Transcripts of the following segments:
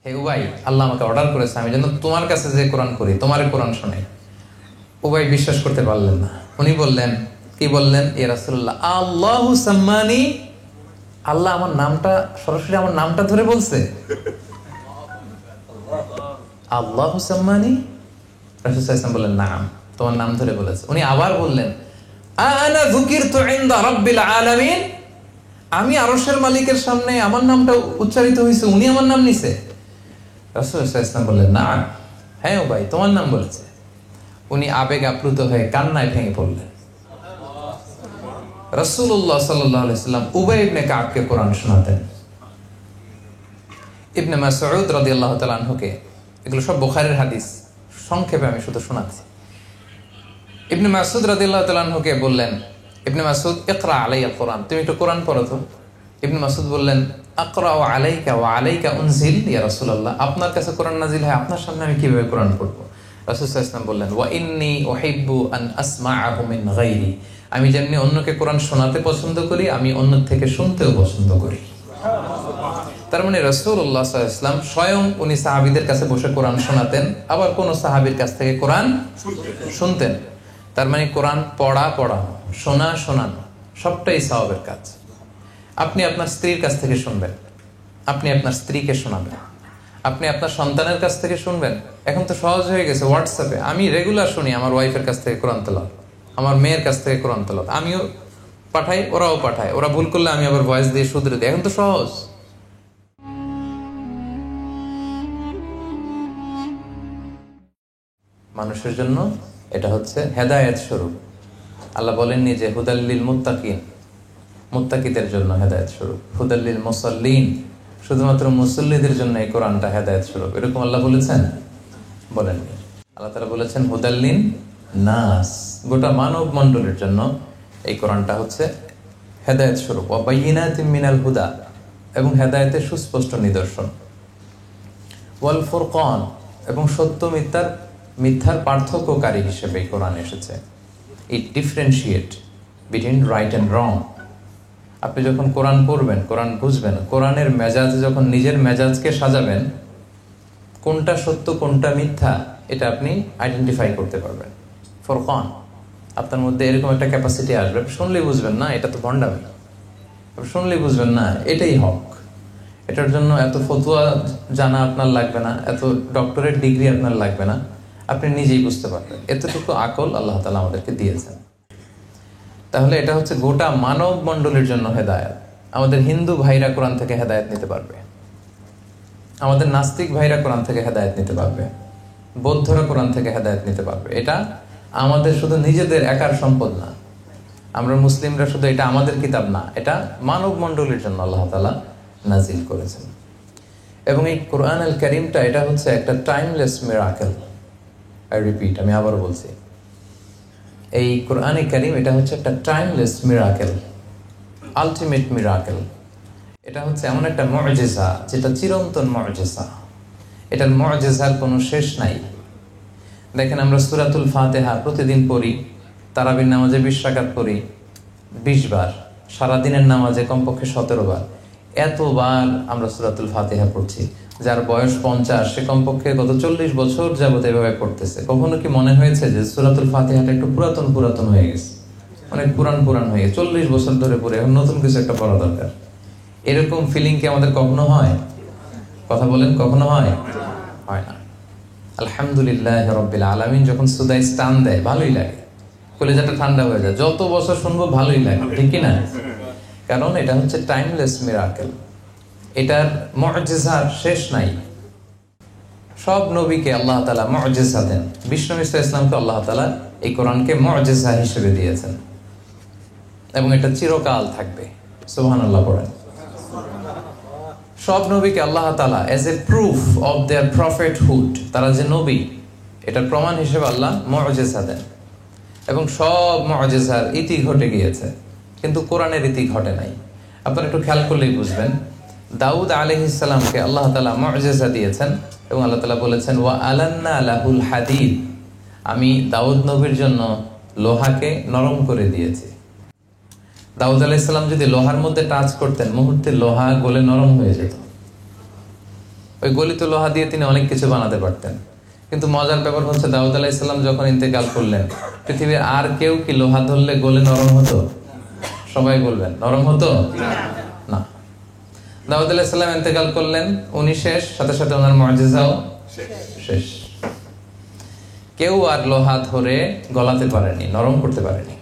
হে উবাই, আল্লাহ আমাকে অর্ডার করেছে আমি যেন তোমার কাছে যে কোরআন করি, তোমার কোরআন শোনাই। উবাই বিশ্বাস করতে পারলেন না। উনি বললেন, কি বললেন? ইয়া রাসূলুল্লাহ, আল্লাহু সাম্মানি, আল্লাহ আমার নামটা সরাসরি আমার নামটা ধরে বলছে। আল্লাহু সাম্মানি, রাসূল সাল্লাল্লাহু আলাইহি ওয়াসাল্লাম বললেন, নাম, তোমার নাম ধরে বলেছে। উনি আবার বললেন, আনা যুকিরতু ইনদা রাব্বিল আলামিন, আমি আরশের মালিকের সামনে আমার নামটা উচ্চারিত হয়েছে, উনি আমার নাম নিছে। রাসূল সাল্লাল্লাহু আলাইহি ওয়াসাল্লাম বললেন, না, হ্যাঁ ভাই, তোমার নাম বলেছে। উনি আবেগ আপ্লুত হয়ে কান্নায় ভেঙে পড়লেন। রাসূলুল্লাহ সাল্লাল্লাহু আলাইহি ওয়াসাল্লাম উবাই ইবনে কাবকে কোরআন শোনাতেন। ইবনে মাসউদ রাদিয়াল্লাহু তাআলা আনহুকে, এগুলো সব বুখারীর হাদিস, সংক্ষেপে আমি শুধু শোনাচ্ছি। ইবনে মাসউদ রাদিয়াল্লাহু তাআলা আনহুকে বললেন, ইবনে মাসউদ, ইকরা আলাইয়াল কোরআন, তুমি একটু কোরআন পড়ো তো। ইবনে মাসউদ বললেন, আকরাউ আলাইকা ওয়া আলাইকা উনজিল ইয়া রাসূলুল্লাহ, আপনার কাছে কোরআন নাজিল হয়, আপনার সামনে আমি কিভাবে কোরআন পড়বো? রাসূল সাল্লাল্লাহু আলাইহি ওয়াসাল্লাম বললেন, ওয়া ইন্নী উহিব্বু আন আসমাআহু মিন গায়রি, আমি যেমনি অন্যকে কোরআন শোনাতে পছন্দ করি, আমি অন্য থেকে শুনতেও পছন্দ করি। তার মানে রাসূলুল্লাহ সাল্লাল্লাহু আলাইহি ওয়াসাল্লাম স্বয়ং উনি সাহাবীদের কাছে বসে কোরআন শোনাতেন, আবার কোন সাহাবীর কাছ থেকে কোরআন শুনতেন। তার মানে কোরআন পড়া, পড়ানো, শোনা, শোনানো সবটাই সওয়াবের কাজ। আপনি আপনার স্ত্রীর কাছ থেকে শুনবেন, আপনি আপনার স্ত্রীকে শোনাবেন, আপনি আপনার সন্তানের কাছ থেকে শুনবেন। এখন তো সহজ হয়ে গেছে, হোয়াটসঅ্যাপে আমি রেগুলার শুনি আমার ওয়াইফের কাছ থেকে কোরআন তেলাওয়াত, আমার মেয়ের কাছ থেকে কোরআন তেলাওয়াত, আমিও পাঠাই, ওরাও পাঠায়, ওরা ভুল করলে আমি আবার ভয়েস দিয়ে শুধরে দিই। এখন তো সহজ। মানুষের জন্য এটা হচ্ছে হেদায়েত স্বরূপ। আল্লাহ বলেননি যে হুদাল্লিল মুত্তাকিন, মুত্তাকিদের জন্য হেদায়েত স্বরূপ, হুদাল্লিল মুসাল্লিন, শুধুমাত্র মুসল্লিদের জন্য এই কোরআনটা হেদায়েত স্বরূপ, এরকম আল্লাহ বলেছেন? বলেননি। আল্লাহ তাআলা বলেছেন হুদাল্লিন নাস, গোটা মানব মণ্ডলের জন্য এই কোরআনটা হচ্ছে হেদায়েত স্বরূপ। ওয়া বাইয়িনাতিন মিনাল হুদা, এবং হেদায়েতের সুস্পষ্ট নিদর্শন। ওয়াল ফুরকান, এবং সত্য মিথ্যার পার্থক্যকারী হিসেবে এই কোরআন এসেছে। It differentiate between right and wrong. আপনি যখন কোরআন পড়বেন, কোরআন বুঝবেন, কোরআনের মেজাজে যখন নিজের মেজাজকে সাজাবেন, কোনটা সত্য কোনটা মিথ্যা এটা আপনি আইডেন্টিফাই করতে পারবেন। ফুরকান, আপনার মধ্যে এরকম একটা ক্যাপাসিটি আসবে, শুনলেই বুঝবেন না এটা তো ভণ্ডামি, শুনলেই বুঝবেন না এটাই হক। এটার জন্য এত ফতোয়া জানা আপনার লাগবে না, এত ডক্টরেট ডিগ্রি আপনার লাগবে না, আপনি নিজেই বুঝতে পারবেন। এতটুকু আকল আল্লাহ তাআলা আমাদেরকে দিয়েছেন। তাহলে এটা হচ্ছে গোটা মানব মণ্ডলের জন্য হেদায়েত। আমাদের হিন্দু ভাইরা কোরআন থেকে হেদায়েত নিতে পারবে, আমাদের নাস্তিক ভাইরা কোরআন থেকে হেদায়েত নিতে পারবে, বৌদ্ধরা কোরআন থেকে হেদায়েত নিতে পারবে। এটা আমাদের শুধু নিজেদের একার সম্পদ না, আমরা মুসলিমরা শুধু এটা আমাদের কিতাব না, এটা মানব মণ্ডলের জন্য আল্লাহ তাআলা নাজিল করেছেন। এবং এই কোরআন আল কারীমটা এটা হচ্ছে একটা টাইমলেস মিরাকেল। আই রিপিট, আমি আবারও বলছি, এই কোরআনে কারীম এটা হচ্ছে একটা টাইমলেস মিরাকেল, আলটিমেট মিরাকেল। এটা হচ্ছে এমন একটা মুআজিজা যেটা চিরন্তন মুআজিজা, এটার মুআজিজার কোনো শেষ নাই। দেখেন, আমরা সূরাতুল ফাতিহা প্রতিদিন পড়ি, তারাবির নামাজে 20 রাকাত পড়ি 20 বার, সারাদিনের নামাজে কমপক্ষে 17 বার। এতবার আমরা সূরাতুল ফাতিহা পড়ছি। যার বয়স 50 সে কমপক্ষে গত 40 বছর যাবত এভাবে পড়তেছে। কখনো কি মনে হয়েছে যে সূরাতুল ফাতিহাটা একটু পুরাতন হয়ে গেছে, অনেক পুরান হয়ে গেছে, 40 বছর ধরে পড়ে এখন নতুন কিছু একটা পড়া দরকার? এরকম ফিলিং কি আমাদের কখনো হয়? কথা বলেন, কখনো হয়? হয় না। আলহামদুলিল্লাহ রাব্বিল আলামিন যখন সুদাই স্টান দেয় ভালোই লাগে, কলিজাটা ঠান্ডা হয়ে যায়। যত বছর শুনবো ভালোই লাগে, ঠিক কি না? কারণ এটা হচ্ছে টাইমলেস মিরাকেল, এটার মুআজিজার শেষ নাই। সব নবীকে আল্লাহ তাআলা মুআজিজা দেন, বিষ্ণু ইসলামকে আল্লাহ তাআলা এই কোরআনকে মুআজিজা হিসেবে দিয়েছেন, এবং এটা চিরকাল থাকবে। সুবহানাল্লাহ পড়েন। সব নবীকে আল্লাহ তাআলা as a proof of their prophethood, তারা যে নবী এটার প্রমাণ হিসেবে আল্লাহ মুআজিজা দেন, এবং সব মুআজিজার ইতি ঘটে গিয়েছে, কিন্তু কোরআনের ইতি ঘটে নাই। আপনারা একটু খেয়াল করলেই বুঝবেন, দাউদ আলাইহিস সালামকে আল্লাহ তাআলা মুআজিজা দিয়েছেন, এবং আল্লাহ তাআলা বলেছেন ওয়া আলান্না লাহুল হাদিদ, আমি দাউদ নবীর জন্য লোহাকে নরম করে দিয়েছি। দাউদ আলাইহিস সালাম যদি লোহার মধ্যে টাচ করতেন, মুহূর্তে লোহা গলে নরম হয়ে যেত। ওই গলিত লোহা দিয়ে তিনি অনেক কিছু বানাতে পারতেন। কিন্তু মজার ব্যাপার হচ্ছে দাউদ আলাইহিস সালাম যখন ইন্তেকাল করলেন, পৃথিবীর আর কেউ কি লোহা ধরলে গলে নরম হতো? সবাই বলবেন নরম হতো না। দাউদ আলাইহিস সালাম ইন্তেকাল করলেন, উনি শেষ, সাথে সাথে ওনার মুআজিজাও শেষ। কেউ আর লোহা ধরে গলাতে পারেনি, নরম করতে পারেনি।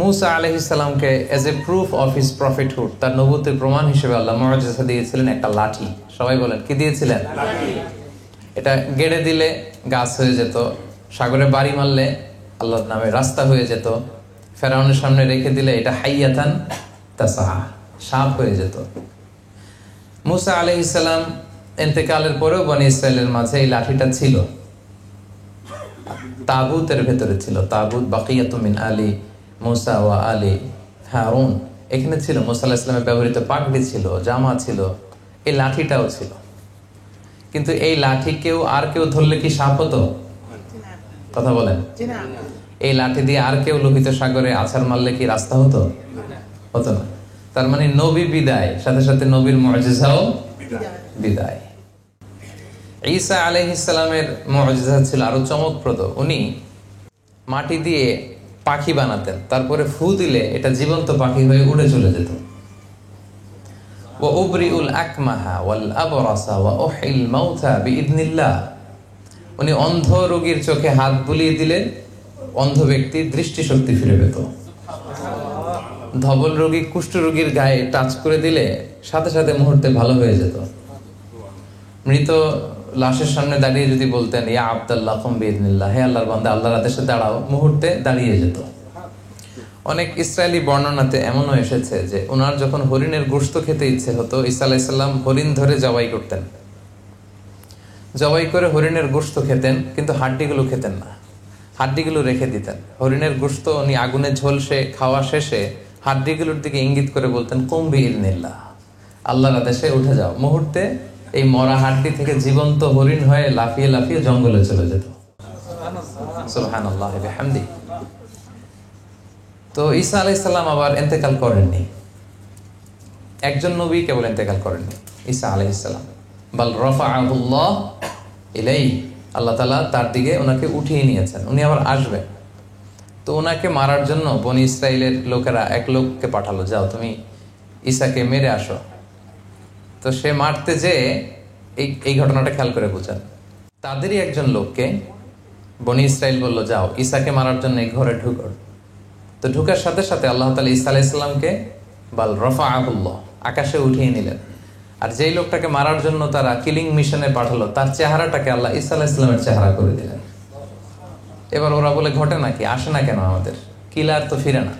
মূসা আলাইহিস সালামকে age a proof of his প্রফিটহুড, তার নবুয়তের প্রমাণ হিসেবে আল্লাহ মুআজিজা দিয়েছিলেন একটা লাঠি। সবাই বলেন কি দিয়েছিলেন? এটা গেড়ে দিলে গাছ হয়ে যেত, সাগরে বাড়ি মারলে আল্লাহর নামে রাস্তা হয়ে যেত, ফেরাউনের সামনে রেখে দিলে এটা হাইয়াতান তাসাহা, সাপ হয়ে যেত। মূসা আলাইহিস সালাম ইন্তেকালের পরেও বনী ইসরাইলের মাঝে এই লাঠিটা ছিল, তাবুতের ভেতরে ছিল। তাবুত বাকিয়াতুম মিন আলী মূসা ওয়া আলী হারুন, এখানে ছিল। মূসা আলাইহিস সালামের ব্যবহৃত পাগড়ি ছিল, জামা ছিল, এই লাঠিটাও ছিল। কিন্তু এই লাঠি কেউ আর কেউ ধরলে কি সাপ হতো? কথা বলেন। এই লাঠি দিয়ে আর কেউ লোহিত সাগরে আছাড় মারলে কি রাস্তা হতো? হতো না। তার মানে নবী বিদায়, সাথে সাথে নবীর মুআজিজাও বিদায়। ঈসা আলাইহিস সালামের মুআজিজা ছিল আরো চমকপ্রদ। উনি মাটি দিয়ে পাখি বানাতেন, তারপরে ফু দিলে এটা জীবন্ত পাখি হয়ে উড়ে চলে যেত। ওয়া উবরিউল আকমাহা ওয়াল আবরাসা ওয়া উহিল মাউতা বিইذنিল্লাহ। উনি অন্ধ রোগীর চোখে হাত বুলিয়ে দিলে অন্ধ ব্যক্তি দৃষ্টিশক্তি ফিরে পেত। ধবল রোগী, কুষ্ঠ রোগীর গায়ে টাচ করে দিলে সাথে সাথে মুহূর্তে ভালো হয়ে যেত। মৃত লাশের সামনে দাঁড়িয়ে যদি বলতেন ইয়া আব্দুল্লাহ কুম বিইذনিল্লাহ, হে আল্লাহর বান্দা আল্লাহর আদেশে দাঁড়াও, মুহূর্তে দাঁড়িয়ে যেত। অনেক ইসরায়েলি বর্ণনাতে এমনও এসেছে যে ওনার যখন হরিণের গোশত খেতে ইচ্ছে হতো, ঈসা আলাইহিস সালাম হরিণ ধরে জবাই করতেন, জবাই করে হরিণের গোশত খেতেন, কিন্তু হাড্ডিগুলো খেতেন না, হাড্ডিগুলো রেখে দিতেন। হরিণের গোশত উনি আগুনে ঝলসে খাওয়া শেষে হাড্ডিগুলোর দিকে ইঙ্গিত করে বলতেন কুম বিইذনিল্লাহ, আল্লাহর আদেশে উঠে যাও। মুহূর্তে এই মরা হাড্ডি থেকে জীবন্ত হরিণ হয়ে লাফিয়ে লাফিয়ে জঙ্গলে চলে যেত। সুবহানাল্লাহ ওয়া বিহামদিহি। তো ঈসা আলাইহিস সালাম আবার ইন্তেকাল করেননি, একজন নবী কেবল ইন্তেকাল করেননি, ঈসা আলাইহিস সালাম। বাল রাফাআহুল্লাহ ইলাইহি, আল্লাহ তাআলা তার দিকে ওনাকে উঠিয়ে নিয়েছেন, উনি আবার আসবেন। তো ওনাকে মারার জন্য বনী ইসরাইলের লোকেরা এক লোককে পাঠালো, যাও তুমি ঈসাকে মেরে আসো। তো সে মারতে যে এই ঘটনাটা খেয়াল করে বুঝেন। তাদেরই একজন লোককে বনী ইসরাইল বলল, যাও ঈসাকে মারার জন্য এই ঘরে ঢুকো। তো ঢুকার সাথে সাথে আল্লাহ তাআলা ঈসা আলাইহিস সালামকে বাল রাফাআহুল্লাহ, আকাশে উঠিয়ে নিলেন। আর যেই লোকটাকে মারার জন্য তারা কিলিং মিশনে পাঠালো, তার চেহারাটাকে আল্লাহ ঈসা আলাইহিস সালামের চেহারা করে দিলেন। এবার ওরা বলে ঘটে নাকি, আসে না কেন আমাদের কিলার তো ফিরে না,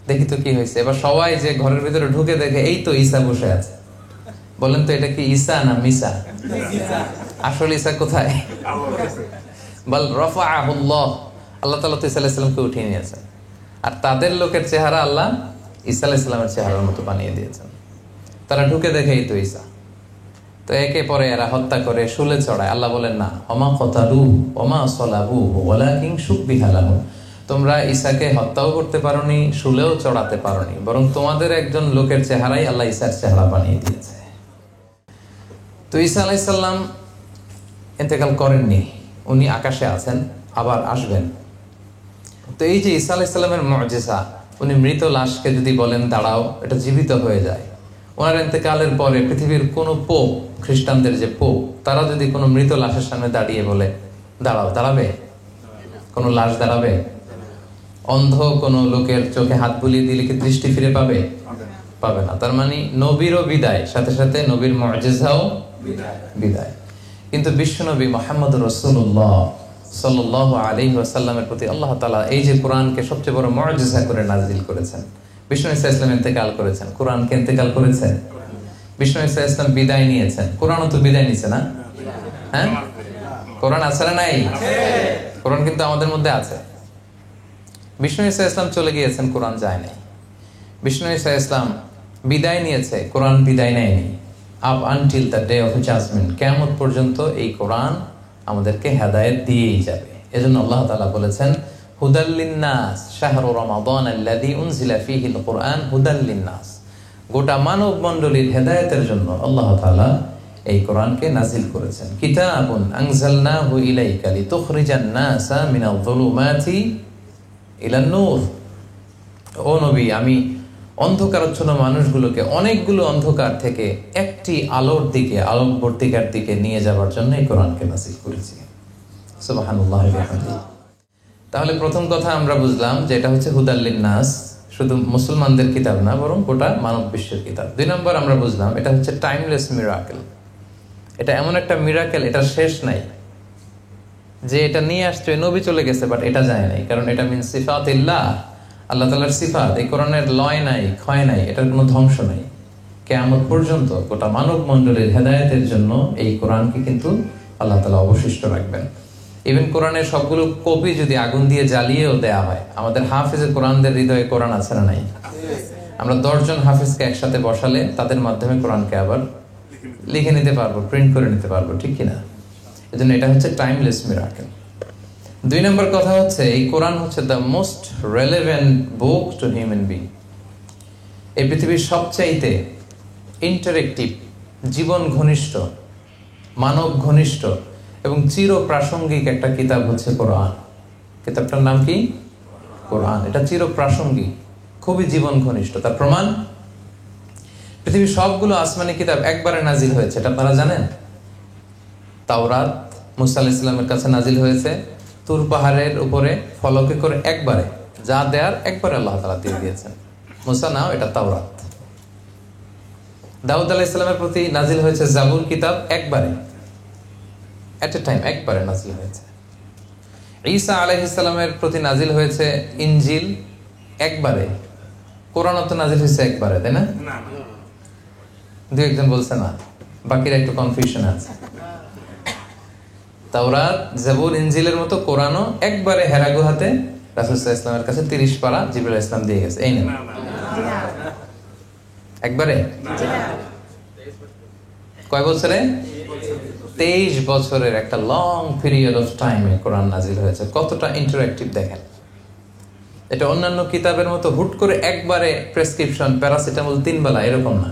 দেখি তো কি হয়েছে। এবার সবাই যে ঘরের ভিতরে ঢুকে দেখে এই তো ঈসা বসে আছে। বলেন তো এটা কি ঈসা না মিসা? আসলে ঈসা কোথায়? বাল রাফাআহুল্লাহ, আল্লাহ তাআলা তো ঈসা আলাইহিস সালামকে উঠিয়ে নিয়েছেন। আর তাদের লোকের চেহারা আল্লাহ ঈসা আলাইহিস সালামের চেহারার মতো বানিয়ে দিয়েছেন। তারা ঢুকে দেখে এই তো ঈসা। তো একে পরে এরা হত্যা করে শুলে চড়ায়। আল্লাহ বলেন না, ওমা কতালু ওমা সলাবু ওয়ালাকিন শুববিহা লাহু, তোমরা ঈসাকে হত্যাও করতে পারোনি, শুলেও চড়াতে পারোনি, বরং তোমাদের একজন লোকের চেহারাই আল্লাহ ঈসার চেহারা বানিয়ে দিয়েছে। তো ঈসা আলাইহিস সালাম ইন্তেকাল করেননি, উনি আকাশে আছেন, আবার আসবেন। তো এই যে ঈসা আলাইহিস সালামের মুআজিজা, উনি মৃত লাশকে যদি বলেন দাঁড়াও, এটা জীবিত হয়ে যায়। ওনার ইন্তেকালের পরে পৃথিবীর কোনো পোপ, খ্রিস্টানদের যে পোপ, তারা যদি কোনো মৃত লাশের সামনে দাঁড়িয়ে বলে দাঁড়াও, দাঁড়াবে? কোনো লাশ দাঁড়াবে? অন্ধ কোনো লোকের চোখে হাত বুলিয়ে দিলে কি দৃষ্টি ফিরে পাবে? পাবে না। তার মানে নবীরও বিদায়, সাথে সাথে নবীর মুআজিজাও বিদায়। কিন্তু বিশ্বনবী মুহাম্মদুর রাসূলুল্লাহ সাল্লাল্লাহু আলাইহি ওয়াসাল্লামের প্রতি আল্লাহ তাআলা এই যে কোরআনকে সবচেয়ে বড় মুআজিজা করে নাযিল করেছেন। বিষ্ণু ঈসা ইসলাম ইন্তেকাল করেছেন, কোরআনকে ইন্তেকাল করেছেন। বিষ্ণু ঈসা ইসলাম বিদায় নিয়েছেন, কোরআনও তো বিদায় নিছে না? হ্যাঁ, কোরআন আছে না নাই? কোরআন কিন্তু আমাদের মধ্যে আছে। বিষ্ণু ঈসা ইসলাম চলে গিয়েছেন, কোরআন যায় নাই। বিষ্ণু ঈসা ইসলাম বিদায় নিয়েছে, কোরআন বিদায় নেয়নি। Up until the day of judgement, কিয়ামত পর্যন্ত এই কোরআন আমাদেরকে হেদায়েত দিয়েই যাবে। এজন্য আল্লাহ তাআলা বলেছেন হুদাল লিন্নাস শাহরু রমাদান আল্লাযী উনজিলা ফীহিল কুরআন হুদাল লিন্নাস, গোটা মানব মণ্ডলীর হেদায়েতের জন্য আল্লাহ তাআলা এই কোরআনকে নাজিল করেছেন। কিতাবুন আনজালনাহু ইলাইকা লিতুখরিজান নাসা মিনাল যুলুমাতি ইলান নূর। ও নবী, আমি অন্ধকারাচ্ছন্ন মানুষগুলোকে অনেকগুলো অন্ধকার থেকে একটি আলোর দিকে, আলোকবর্তিকার দিকে নিয়ে যাওয়ার জন্য এই কোরআনকে নাজিল করেছি। সুবহানাল্লাহি ওয়া বিহামদিহি। তাহলে প্রথম কথা আমরা বুঝলাম যে এটা হচ্ছে হুদাল লিন্নাস, শুধু মুসলমানদের কিতাব না, বরং গোটা মানব বিশ্বের কিতাব। 2 নম্বর আমরা বুঝলাম এটা হচ্ছে টাইমলেস মিরাকেল। এটা এমন একটা মিরাকেল, এটা শেষ নাই, যে এটা নিয়ে আসছে নবী চলে গেছে বাট এটা যায় নাই, কারণ এটা মিন সিফাতিল্লাহ, আল্লাহ তাআলার সিফাত। এই কোরআনের লয় নাই, ক্ষয় নাই, এটার কোনো ধ্বংস নাই। কিয়ামত পর্যন্ত গোটা মানব মণ্ডলের হেদায়েতের জন্য এই কোরআনকে কিন্তু আল্লাহ তাআলা অবশিষ্ট রাখবেন। ইভেন কোরআনের সবগুলো কপি যদি আগুন দিয়ে জ্বালিয়েও দেয়া হয়, আমাদের হাফেজে কোরআনদের হৃদয়ে কোরআন আছে না নাই? আমরা 10 জন হাফেজকে একসাথে বসালে তাদের মাধ্যমে কোরআনকে আবার লিখে নিতে পারবো, প্রিন্ট করে নিতে পারবো, ঠিক কিনা? এজন্য এটা হচ্ছে টাইমলেস মিরাকেল। 2 নম্বর কথা হচ্ছে এই কোরআন হচ্ছে the most relevant book to human being. এই পৃথিবীর সবচাইতে ইন্টারেক্টিভ, জীবন ঘনিষ্ঠ, মানব ঘনিষ্ঠ এবং চির প্রাসঙ্গিক একটা কিতাব হচ্ছে কোরআন। কিতাবটার নাম কি? কোরআন। এটা চির প্রাসঙ্গিক, খুবই জীবন ঘনিষ্ঠ। তার প্রমাণ, পৃথিবীর সবগুলো আসমানি কিতাব একবারে নাজিল হয়েছে, এটা আপনারা জানেন? তাওরাত মুসা আলাইহিস সালামের কাছে নাজিল হয়েছে তুর পাহাড়ের উপরে ফলকে করে, একবারে যা দেয়ার একবারে আল্লাহ তাআলা দিয়ে দিয়েছেন। মুসা নাও, এটা তাওরাত। দাউদ আলাইহিস সালামের প্রতি নাজিল হয়েছে জাবুর কিতাব, একবারে এট এ টাইম, একবারে নাজিল হয়েছে। ঈসা আলাইহিস সালামের প্রতি নাজিল হয়েছে ইনজিল, একবারে। কোরআনও তো নাজিল হয়েছে একবারে, তাই না? দু একজন বলছে না, বাকিরা একটু কনফিউশন আছে। তাওরাত, জাবুর, ইনজিলের মতো কোরআনও একবারে হেরা গুহাতে রাসূল সাল্লাল্লাহু আলাইহি ওয়াসাল্লামের কাছে 30 পারা জিবরাইল আলাইহিস সালাম দিয়ে গেছে। এই নেন, একবারে। কয় বছরে? 23 বছরের একটা লং পিরিয়ড অফ টাইমে কোরআন নাজিল হয়েছে। কতটা ইন্টারঅ্যাক্টিভ দেখেন। এটা অন্যান্য কিতাবের মতো হুট করে একবারে প্রেসক্রিপশন, প্যারাসিটামল 3 বেলা, এরকম না।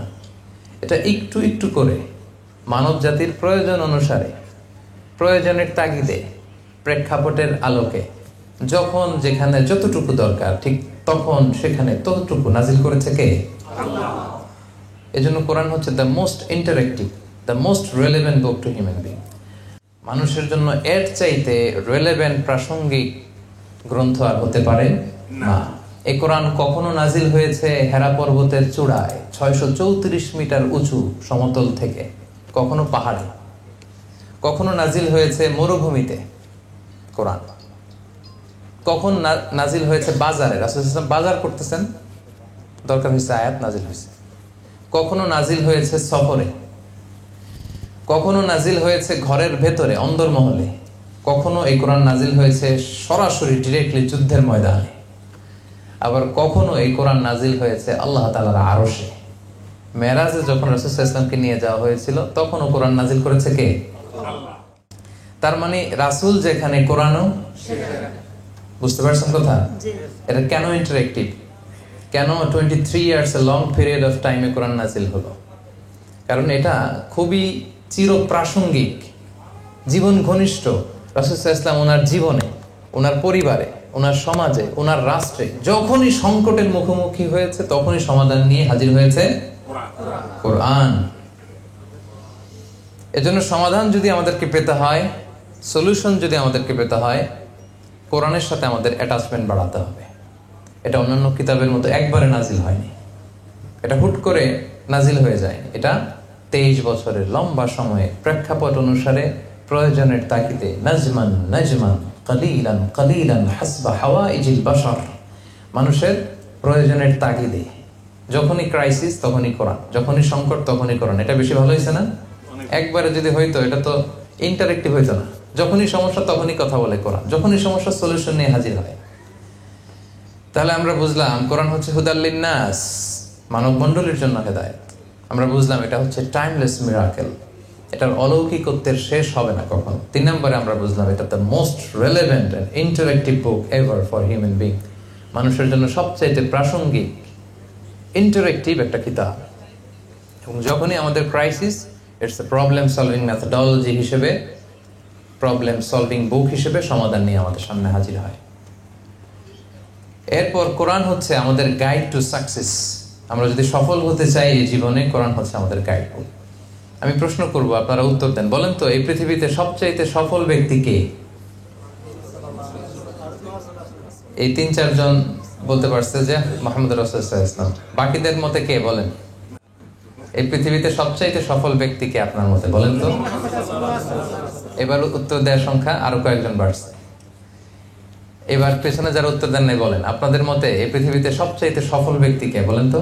এটা একটু একটু করে মানব জাতির প্রয়োজন অনুসারে, প্রয়োজনের তাগিদে, প্রেক্ষাপটের আলোকে, যখন যেখানে যতটুকু দরকার ঠিক তখন সেখানে ততটুকু নাজিল করেছে কে? আল্লাহ। এজন্য কোরআন হচ্ছে the most interactive, the most relevant book to human being. মানুষের জন্য এর চাইতে রেলেভেন্ট, প্রাসঙ্গিক গ্রন্থ আর হতে পারে না। এই কোরআন কখনো নাজিল হয়েছে হেরা পর্বতের চূড়ায় 634 মিটার উঁচু সমতল থেকে, কখনো পাহাড়ে, কখনো নাজিল হয়েছে মরুভূমিতে কোরআন, কখন নাজিল হয়েছে বাজারে, রাসূল সাল্লাল্লাহু আলাইহি ওয়াসাল্লাম বাজার করতেছেন, দরকার হয়েছে আয়াত, নাজিল হয়েছে। কখনো নাজিল হয়েছে সফরে, কখনো নাজিল হয়েছে ঘরের ভেতরে অন্দরমহলে, কখনো এই কোরআন নাজিল হয়েছে সরাসরি ডিরেক্টলি যুদ্ধের ময়দানে, আবার কখনো এই কোরআন নাজিল হয়েছে আল্লাহ তাআলার আরশে। মেরাজে যখন রাসূল সাল্লাল্লাহু আলাইহি ওয়াসাল্লামকে নিয়ে যাওয়া হয়েছিল তখনও কোরআন নাজিল করেছে কে? আল্লাহ। তার মানে রাসূল যেখানে, কোরআনও সেখানে। বুঝতে পারছেন কথা? এটা কেন ইন্টারেক্টিভ, কেন 23 years a long period of টাইমে কোরআন নাজিল হলো? কারণ এটা খুবই চির প্রাসঙ্গিক, জীবন ঘনিষ্ঠ। রাসূল সাল্লাল্লাহু আলাইহি ওয়াসাল্লাম ওনার জীবনে, ওনার পরিবারে, ওনার সমাজে, ওনার রাষ্ট্রে যখনই সংকটের মুখোমুখি হয়েছে তখনই সমাধান নিয়ে হাজির হয়েছে কোরআন। এজন্য সমাধান যদি আমাদেরকে পেতে হয়, সলিউশন যদি আমাদেরকে পেতে হয়, কোরআনের সাথে আমাদের অ্যাটাচমেন্ট বাড়াতে হবে। এটা অন্যান্য কিতাবের মতো একবারে নাজিল হয়নি, এটা হুট করে নাজিল হয়ে যায়। এটা 23 বছরের লম্বা সময়ে প্রেক্ষাপট অনুসারে, প্রয়োজনের তাগিদে, নাজমান নাজমান কালিলান কালিলান হাসবা হাওয়াইজিল বাশার, মানুষের প্রয়োজনের তাগিদে, যখনই ক্রাইসিস তখনই কোরআন, যখনই সংকট তখনই কোরআন। এটা বেশি ভালো হয়েছে না? একবারে যদি হইতো এটা তো ইন্টারেক্টিভ হইতো না। যখনই সমস্যা তখনই কথা বলে কোরআন, যখনই সমস্যার সলিউশন নিয়ে হাজির হয়। তাহলে আমরা বুঝলাম কোরআন হচ্ছে হুদাল লিন্নাস, মানব মণ্ডলীর জন্য হেদায়েত। আমরা বুঝলাম এটা হচ্ছে টাইমলেস মিরাকেল, এটার অলৌকিকত্বের শেষ হবে না কখনো। 3 নম্বরে আমরা বুঝলাম এটা the most relevant and interactive book ever for human being, মানুষের জন্য সবচাইতে প্রাসঙ্গিক ইন্টারেক্টিভ একটা কিতাব। এবং যখনই আমাদের crisis, it's a problem solving methodology হিসেবে, প্রবলেম সলভিং বুক হিসেবে সমাধান নিয়ে আমাদের সামনে হাজির হয়। এরপর কোরআন হচ্ছে আমাদের গাইড টু সাকসেস। আমরা যদি সফল হতে চাই এই জীবনে, কোরআন হচ্ছে আমাদের গাইড বুক। আমি প্রশ্ন করব, আপনারা উত্তর দেন। বলেন তো, এই পৃথিবীতে সবচাইতে সফল ব্যক্তি কে? এই 3-4 জন বলতে পারছে যে মুহাম্মদ রাসূলুল্লাহ সাল্লাল্লাহু আলাইহি ওয়াসাল্লাম। বাকিদের মতে কে বলেন? এই পৃথিবীতে সবচাইতে সফল ব্যক্তি কে আপনার মতে? বলেন তো। এবার উত্তর দেওয়ার সংখ্যা আরো কয়েকজন বাড়ছে। এবার পেছনে যারা উত্তর দেন নাই বলেন, আপনাদের মতে এই পৃথিবীতে সবচাইতে সফল ব্যক্তি কে? বলেন তো।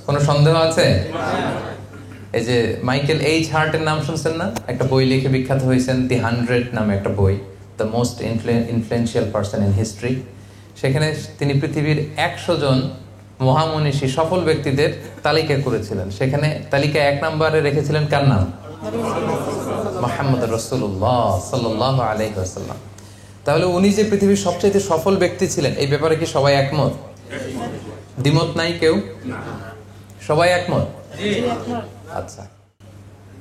কোনো সন্দেহ আছে? এই যে মাইকেল এইচ হার্টের নাম শুনছেন না? একটা বই লিখে বিখ্যাত হয়েছেন, দি 100 নামে একটা বই, the most influential person in history. সেখানে তিনি পৃথিবীর 100 জন মহামনীষী সফল ব্যক্তিদের তালিকা করেছিলেন। সেখানে তালিকা 1 নম্বরে রেখেছিলেন কার নাম? মুহাম্মদ রাসূলুল্লাহ সাল্লাল্লাহু আলাইহি ওয়াসাল্লাম। তাহলে উনি যে পৃথিবীর সবচেয়ে সফল ব্যক্তি ছিলেন, এই ব্যাপারে কি সবাই একমত? দ্বিমত নাই কেউ? সবাই একমত? আচ্ছা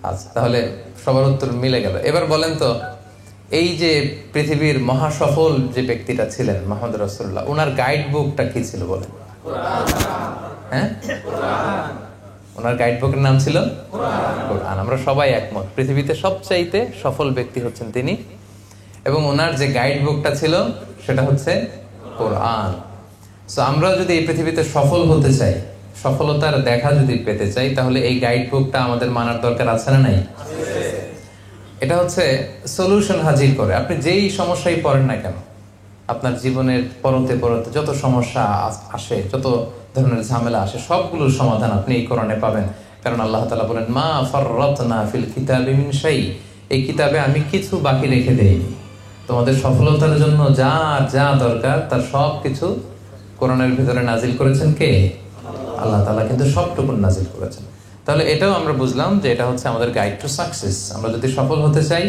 আচ্ছা, তাহলে সবার উত্তর মিলে গেল। এবার বলেন তো, এই যে পৃথিবীর মহাসফল যে ব্যক্তিটা ছিলেন মুহাম্মদ রাসূলুল্লাহ, ওনার গাইড বুকটা কি ছিল বলেন? হ্যাঁ, ওনার গাইড বুকের নাম ছিল কোরআন। আমরা সবাই একমত, পৃথিবীতে সবচাইতে সফল ব্যক্তি হচ্ছেন তিনি, এবং ওনার যে গাইড বুকটা ছিল সেটা হচ্ছে কোরআন। সো আমরা যদি এই পৃথিবীতে সফল হতে চাই, সফলতার দেখা যদি পেতে চাই, তাহলে এই গাইড বুকটা আমাদের মানার দরকার আছে না নাই? এটা হচ্ছে সলিউশন হাজির করে। আপনি যেই সমস্যায় পড়েন না কেন, আপনার জীবনের পরতে পরতে যত সমস্যা আসে, যত ধরনের ঝামেলা আসে, সবগুলোর সমাধান আপনি এই কোরআনে পাবেন। কারণ আল্লাহ তাআলা বলেন, মা ফাররাতনা ফিল কিতাবি মিন শাই, এই কিতাবে আমি কিছু বাকি রেখে দেইনি। তোমাদের সফলতার জন্য যা যা দরকার তার সব কিছু কোরআনের ভিতরে নাজিল করেছেন কে? আল্লাহ তাআলা কিন্তু সবটুকু নাজিল করেছেন। তাহলে এটাও আমরা বুঝলাম যে এটা হচ্ছে আমাদের গাইড টু সাকসেস। আমরা যদি সফল হতে চাই,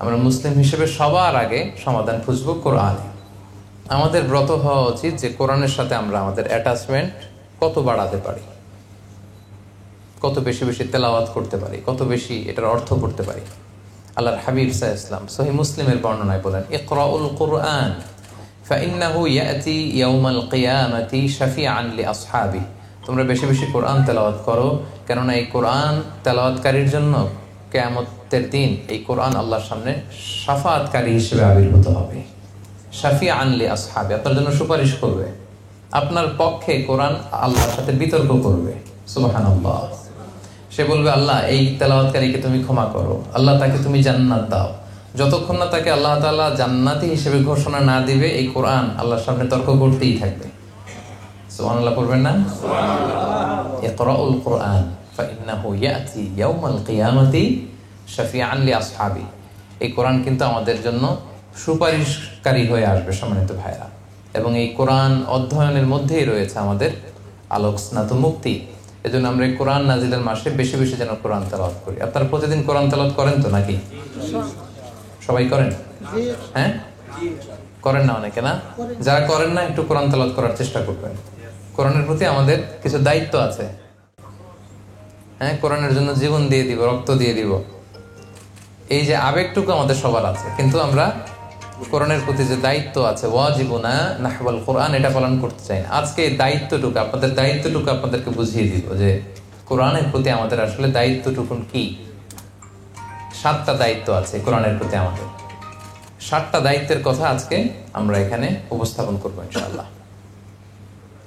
আমরা মুসলিম হিসেবে সবার আগে সমাধান খুঁজবো কোরআনে। আমাদের ব্রত হওয়া উচিত যে কোরআনের সাথে আমরা আমাদের অ্যাটাচমেন্ট কত বাড়াতে পারি, কত বেশি বেশি তেলাওয়াত করতে পারি, কত বেশি এটার অর্থ করতে পারি। আল্লাহর হাবিব সাল্লাল্লাহু আলাইহি ওয়াসাল্লাম সহিহ মুসলিমের বর্ণনায় বলেন, ইকরাউল কুরআন ফাইন্নাহু ইয়াতি ইয়াউমাল কিয়ামাতি শাফিআন লিআসহাবি। তোমরা বেশি বেশি কোরআন তেলাওয়াত করো, কেননা এই কোরআন তেলাওয়াতকারীর জন্য কিয়ামতের দিন এই কোরআন আল্লাহর সামনে শাফাআতকারী হিসেবে আবির্ভূত হবে। শাফিআন লিআসহাবি, আপনার জন্য সুপারিশ করবে, আপনার পক্ষে কোরআন আল্লাহর সাথে বিতর্ক করবে। সুবহানাল্লাহ। সে বলবে, আল্লাহ এই তেলাওয়াতকারীকে তুমি ক্ষমা করো, আল্লাহ তাকে তুমি জান্নাত দাও। যতক্ষণ না তাকে আল্লাহ তাআলা জান্নাতি হিসেবে ঘোষণা না দিবে, এই কোরআন আল্লাহর সামনে তর্ক করতেই থাকবে। সুবহানাল্লাহ পড়বেন না? সুবহানাল্লাহ। ইকরাউল কুরআন ফাইন্নাহু ইয়াতি ইয়াউমাল কিয়ামাতি শাফিআন লিআসহাবি। এই কোরআন কিন্তু আমাদের জন্য সুপারিশকারী হয়ে আসবে সম্মানিত ভাইরা, এবং এই কোরআন অধ্যয়নের মধ্যেই রয়েছে আমাদের আলোক স্নাত মুক্তি। এজন্য আমরা এই কোরআন নাজিলের মাসে বেশি বেশি যেন কোরআন তেলাওয়াত করি। আপনারা প্রতিদিন কোরআন তেলাওয়াত করেন তো নাকি? সবাই করেন? হ্যাঁ, করেন না অনেকে? না, যারা করেন না একটু কোরআন তেলাওয়াত করার চেষ্টা করবেন। কোরআনের প্রতি আমাদের কিছু দায়িত্ব আছে। হ্যাঁ, কোরআনের জন্য জীবন দিয়ে দিব, রক্ত দিয়ে দিব, এই যে আবেগটুকু আমাদের সবার আছে, কিন্তু আমরা কোরআনের প্রতি যে দায়িত্ব আছে, ওয়াজিবুনা নাহওয়াল কোরআন, এটা পালন করতে চাই না। আজকে এই দায়িত্বটুকু, আপনাদের দায়িত্বটুকু আপনাদেরকে বুঝিয়ে দিব যে কোরআনের প্রতি আমাদের আসলে দায়িত্বটুকুন কি। 7টা দায়িত্ব আছে কোরআনের প্রতি আমাদের। 7টা দায়িত্বের কথা আজকে আমরা এখানে উপস্থাপন করবো ইনশাআল্লাহ।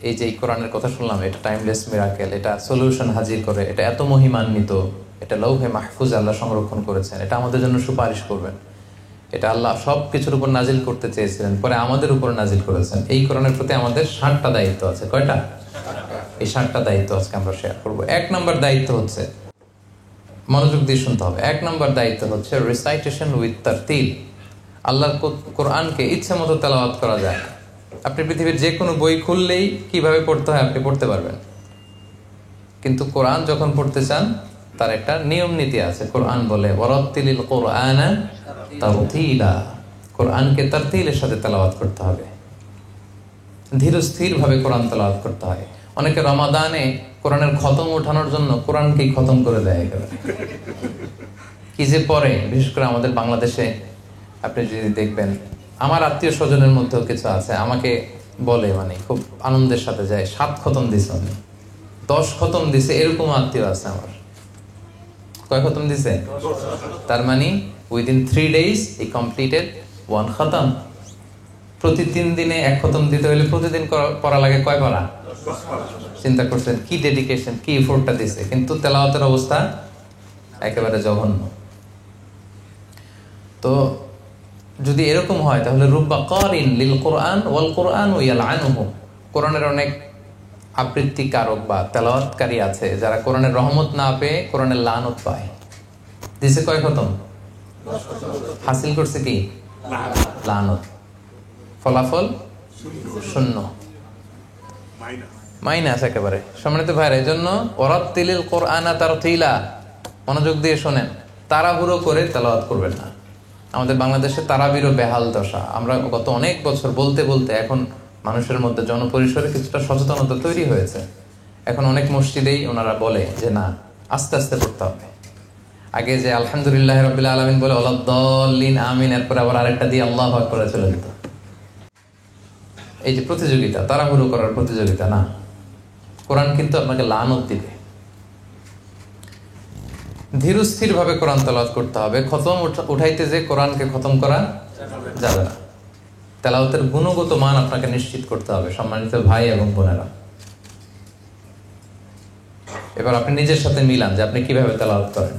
এই যে কোরআনের কথা শুনলাম, এটা টাইমলেস মিরাকেল, এটা সলিউশন হাজির করে, এটা এত মহিমান্বিত, এটা লৌহে মাহফুজ আল্লাহ সংরক্ষণ করেছেন, এটা আমাদের জন্য সুপারিশ করবেন। এটা আল্লাহ সব কিছুর উপর নাজিল করতে চেয়েছিলেন, পরে আমাদের উপর নাজিল করেছেন। এই কোরআনের প্রতি আমাদের 7টা দায়িত্ব আছে। কয়টা? এই 7টা দায়িত্ব আজকে আমরা শেয়ার করবো। 1 নম্বর দায়িত্ব হচ্ছে, মনোযোগ দিয়ে শুনতে হবে, 1 নম্বর দায়িত্ব হচ্ছে রিসাইটেশন উইথ তারতিল। আল্লাহর কোরআনকে ইচ্ছে মতো তেলাওয়াত করা যায়। আপনি পৃথিবীর যে কোনো বই খুললেই কিভাবে পড়তে হয় আপনি পড়তে পারবেন, কিন্তু কোরআন যখন পড়তে চান তার একটা নিয়ম নীতি আছে। কোরআন বলে ওয়ারাত্তিলিল কুরআনা তারতিলা, কোরআনকে তারতিলের সাথে তেলাওয়াত করতে হবে, ধীর স্থির ভাবে কোরআন তেলাওয়াত করতে হয়। অনেকে রমাদানে কোরআনের খতম ওঠানোর জন্য কোরআনকেই খতম করে দেয় একেবারে। কি যে পরে, বিশেষ করে আমাদের বাংলাদেশে আপনি যদি দেখবেন, আমার আত্মীয় স্বজনের মধ্যেও কিছু আছে, আমাকে বলে মানে খুব আনন্দের সাথে যায়, 7 খতম দিছে, 10 খতম দিছে, এরকম আত্মীয় আছে আমার। কয় খতম দিছে? তার মানে উইদিন 3 days he completed 1 খতম। প্রতি 3 দিনে 1 খতম দিতে হলে প্রতিদিন পড়া লাগে কয় পারা? চিন্তা করছেন কি ডেডিকেশন, কি এফোর্টটা দিছে, কিন্তু তেলাওয়াতের অবস্থা একেবারে জঘন্য। তো যদি এরকম হয় তাহলে রুব্বা কারিন লিল কোরআন ওয়াল কোরআন ইয়ালআনুহু, কোরআনের অনেক আবৃত্তিকারক বা তেলাওয়াতকারী আছে যারা কোরআনের রহমত না পেয়ে কোরআনের লানত পায়। দিছে কয় খতম? হাসিল করছে কি? লানত। ফলাফল শূন্য, মাইনাস একেবারে। সম্মানিত ভাইরা, এই জন্য ওয়ারাত্তিলিল কোরআনা তারতিলা, মনোযোগ দিয়ে শোনেন, তাড়াহুড়ো করে তেলাওয়াত করবেন না। আমাদের বাংলাদেশে তারাবিরও বেহাল দশা। আমরা গত অনেক বছর বলতে বলতে এখন মানুষের মধ্যে জনপরিসরে কিছুটা সচেতনতা তৈরি হয়েছে। এখন অনেক মসজিদেই ওনারা বলে যে না, আস্তে আস্তে পড়তে হবে। আগে যে আলহামদুলিল্লাহ রাব্বিল আলামিন বলে ওয়ালাদ-দাল্লিন আমিন, এরপর আবার আরেকটা দিয়ে আল্লাহু আকবার চলে যেত। এই যে প্রতিযোগিতা, তাড়াহুড়ো করার প্রতিযোগিতা না, কোরআন কিন্তু আপনাকে লানত দিবে। ধীরস্থির ভাবে কোরআন তেলাওয়াত করতে হবে। খতম উঠাইতে যে কোরআনকে খতম করা যাবে না। তেলাওয়াতের গুণগত মান আপনাকে নিশ্চিত করতে হবে, সম্মানিত ভাই এবং বোনেরা। এবার আপনি নিজের সাথে মিলান যে আপনি কিভাবে তেলাওয়াত করেন।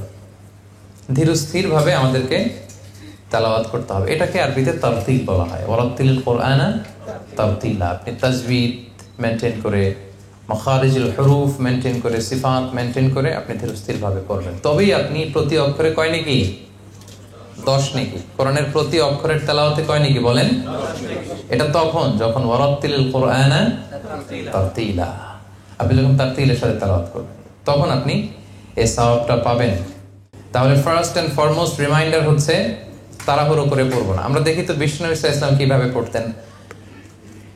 ধীরস্থির ভাবে আমাদেরকে তেলাওয়াত করতে হবে। এটাকে আরবিতে তারতিল বলা হয়। ওয়ারাত্তিলিল কোরআনা তারতিলা। আপনি তাজবিদ মেনটেন করে, মাখারিজুল হুরুফ মেনটেন করে, সিফাত মেনটেন করে আপনি ধীরস্থির ভাবে পড়বেন। তবেই আপনি প্রতি অক্ষরে কয় নেকি? 10 নেকি। কোরআনের প্রতি অক্ষরের তেলাওয়াতে কয় নেকি বলেন? এটা তখন যখন ওয়ারাত্তিলিল কোরআনা তারতিলা, আপনি যখন তারতিলের সাথে তেলাওয়াত করবেন তখন আপনি এই সওয়াবটা পাবেন। তাহলে ফার্স্ট এন্ড ফরমোস্ট রিমাইন্ডার হচ্ছে তাড়াহুড়ো করে পড়বো না। আমরা দেখি তো বিষ্ণু ইসা ইসলাম কিভাবে পড়তেন,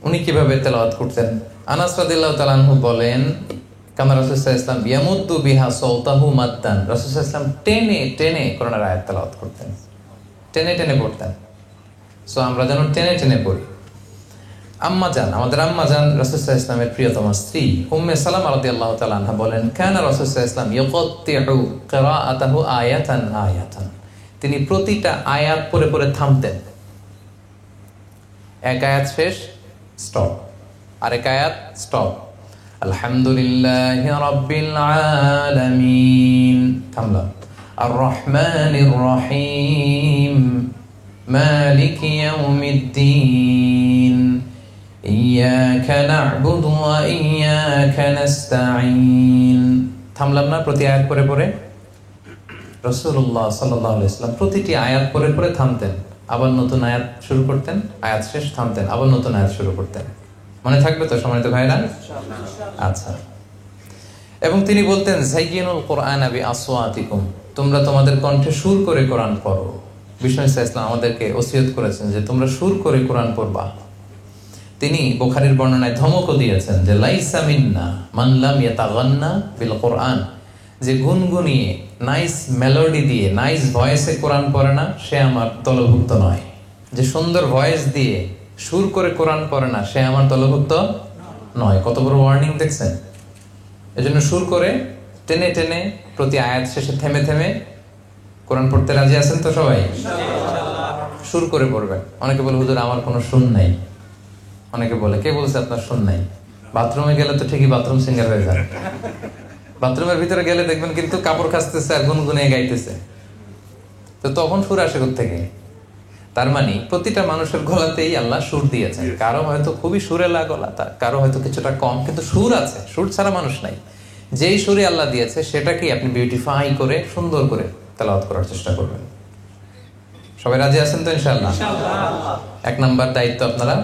উনি কিভাবে তেলাওয়াত করতেন। আনাস রাদিয়াল্লাহু তাআলা আনহু বলেন, কানা রাসূলুল্লাহ ইসলাম ইয়ামুদ্দু বিহা সাওতাহু মাদ্দান, রাসূলুল্লাহ ইসলাম টেনে টেনে কোরআনের আয়াত তেলাওয়াত করতেন, টেনে টেনে পড়তেন। সো আমরা যেন টেনে টেনে পড়ি। আম্মা জান, আমাদের আম্মা জান রাসূলুল্লাহ ইসলামের প্রিয়তমা স্ত্রী উম্মে সালামা রাদিয়াল্লাহু তাআলা আনহা বলেন, কানা রাসূলুল্লাহ ইসলাম ইয়াকাত্তিউ কিরাআতাহু আয়াতান আয়াতান, তিনি প্রতিটা আয়াত পড়ে পড়ে থামতেন। এক আয়াত শেষ, স্টপ, আরেক আয়াত স্টপ। আলহামদুলিল্লাহি রাব্বিল আলামিন, থামলাম। আর রহমানির রহিম, মালিকি ইয়াউমিদ্দিন, ইয়াকা না'বুদু ওয়া ইয়াকা নাস্তাঈন। থামলাম না প্রতি আয়াত পড়ে পড়ে? রাসূলুল্লাহ সাল্লাল্লাহু আলাইহি ওয়াসাল্লাম প্রতিটি আয়াত পড়ে পড়ে থামতেন, আবার নতুন আয়াত শুরু করতেন, আয়াত শেষ, থামতেন, আবার নতুন আয়াত শুরু করতেন। মনে থাকবে তো সম্মানিত ভাইরা? আচ্ছা। এবং তিনি বলতেন, যায়্যিনুল কোরআনা বিআসওয়াতিকুম, তোমরা তোমাদের কণ্ঠে সুর করে কোরআন পড়ো। বিষ্ণু ইসলাম আমাদেরকে ওসিয়ত করেছেন যে তোমরা সুর করে কোরআন পড়বা। তিনি বুখারীর বর্ণনায় ধমকও দিয়েছেন যে লাইসা মিন্না মান লাম ইয়াতাগান্না বিল কোরআন, যে গুনগুনিয়ে নাইস মেলোডি দিয়ে নাইস ভয়েসে কোরআন পড়ে না সে আমার দলভুক্ত নয়। যে সুন্দর ভয়েস দিয়ে সুর করে কোরআন পড়ে না সে আমার দলভুক্ত নয়। কত বড় ওয়ার্নিং দেখছেন। এজন্য সুর করে টেনে টেনে প্রতি আয়াত শেষে থেমে থেমে কোরআন পড়তে রাজি আছেন তো সবাই? সুর করে পড়বেন। অনেকে বলে হুজুর আমার কোনো সুর নাই। অনেকে বলে, কে বলছে আপনার সুর নাই? বাথরুমে গেলে তো ঠিকই বাথরুম সিঙ্গার হয়ে যান। বাথরুমের ভিতরে গেলে দেখবেন কিন্তু কাপড় কাচতেছে আর গুনগুনে গাইতেছে, তো তখন সুর আসে কোত্থেকে? তার মানে প্রতিটা মানুষের গলাতেই আল্লাহ সুর দিয়েছেন। কারো হয়তো খুবই সুরেলা গলা, কারো হয়তো কিছুটা কম, কিন্তু সুর আছে। সুর ছাড়া মানুষ নাই। যেই সুরে আল্লাহ দিয়েছে সেটাকেই আপনি বিউটিফাই করে সুন্দর করে তেলাওয়াত করার চেষ্টা করবেন। সবাই রাজি আছেন তো ইনশাআল্লাহ? 1 নাম্বার দায়িত্ব আপনারা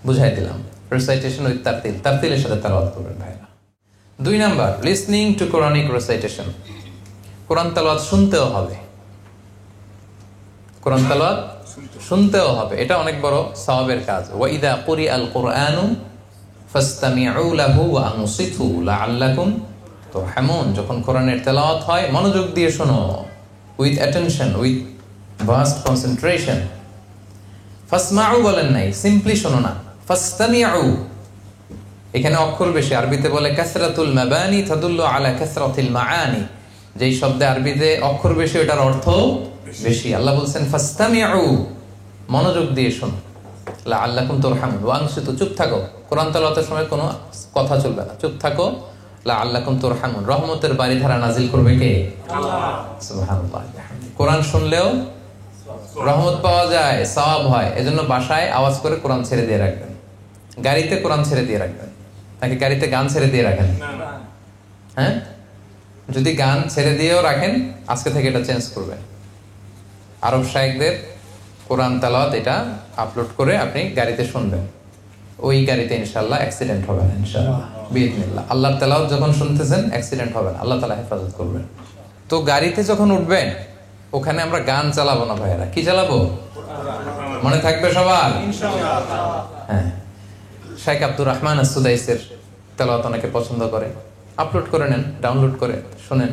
বুঝাই দিলাম, রিসাইটেশন উইথ তারতিল, তারতিলের সাথে তেলাওয়াত করবেন ভাইরা। 2 number, listening to Quranic recitation, Quran তেলাওয়াত শুনতেও হবে। কোরআন তেলাওয়াত শুনতেও হবে, এটা অনেক বড় সওয়াবের কাজ। ওয়া ইযা কুরিআল কুরআনু ফাসতামিউ লাহু ওয়া আনসিতু লাআল্লাকুম তুরহামুন। যখন কোরআনের তেলাওয়াত হয় মনোযোগ দিয়ে শোনো, with attention, with vast concentration. ফাসমাউ বলেন নাই, সিম্পলি শোনো না, ফাসতামিউ। এখানে অক্ষর বেশি, আরবিতে বলে কাসরাতুল মাবানি তাদুল্লু আলা কাসরাতিল মাআনি। যেই শব্দে আরবিতে অক্ষর বেশি ওটার অর্থ বেশি। আল্লাহ বলছেন ফাসতামিউ, মনোযোগ দিয়ে শোনো, লাআল্লাকুম তুরহামুন। ওয়ানসিতু, চুপ থাকো, কোরআন তেলাওয়াতের সময় কোনো কথা চলবে না, চুপ থাকো। লাআল্লাকুম তুরহামুন, রহমতের বারিধারা নাজিল করবে কে? আল্লাহ। সুবহানাল্লাহ। কোরআন শুনলেও রহমত পাওয়া যায়, সওয়াব হয়। এজন্য বাসায় আওয়াজ করে কোরআন ছেড়ে দিয়ে রাখবেন, গাড়িতে কোরআন ছেড়ে দিয়ে রাখবেন। নাকি গাড়িতে গান ছেড়ে দিয়ে রাখেন? হ্যাঁ, যদি গান ছেড়ে দিয়েও রাখেন আজকে থেকে এটা চেঞ্জ করবেন। আরব শায়েখদের কোরআন তেলাওয়াত এটা আপলোড করে আপনি গাড়িতে শুনবেন, ওই গাড়িতে ইনশাআল্লাহ অ্যাক্সিডেন্ট হবে না ইনশাআল্লাহ বিইذনিল্লাহ। আল্লাহর তেলাওয়াত যখন শুনতেছেন অ্যাক্সিডেন্ট হবে না, আল্লাহ তাআলা হেফাজত করবেন। তো গাড়িতে যখন উঠবেন ওখানে আমরা গান চালাবো না ভাইয়েরা, কি চালাবো? মনে থাকবে সবার ইনশাআল্লাহ। হ্যাঁ, শেখ আব্দুর রহমান আস-সুদাইসের তেলাওয়াত অনেকে পছন্দ করে, আপলোড করে নেন, ডাউনলোড করে শুনেন।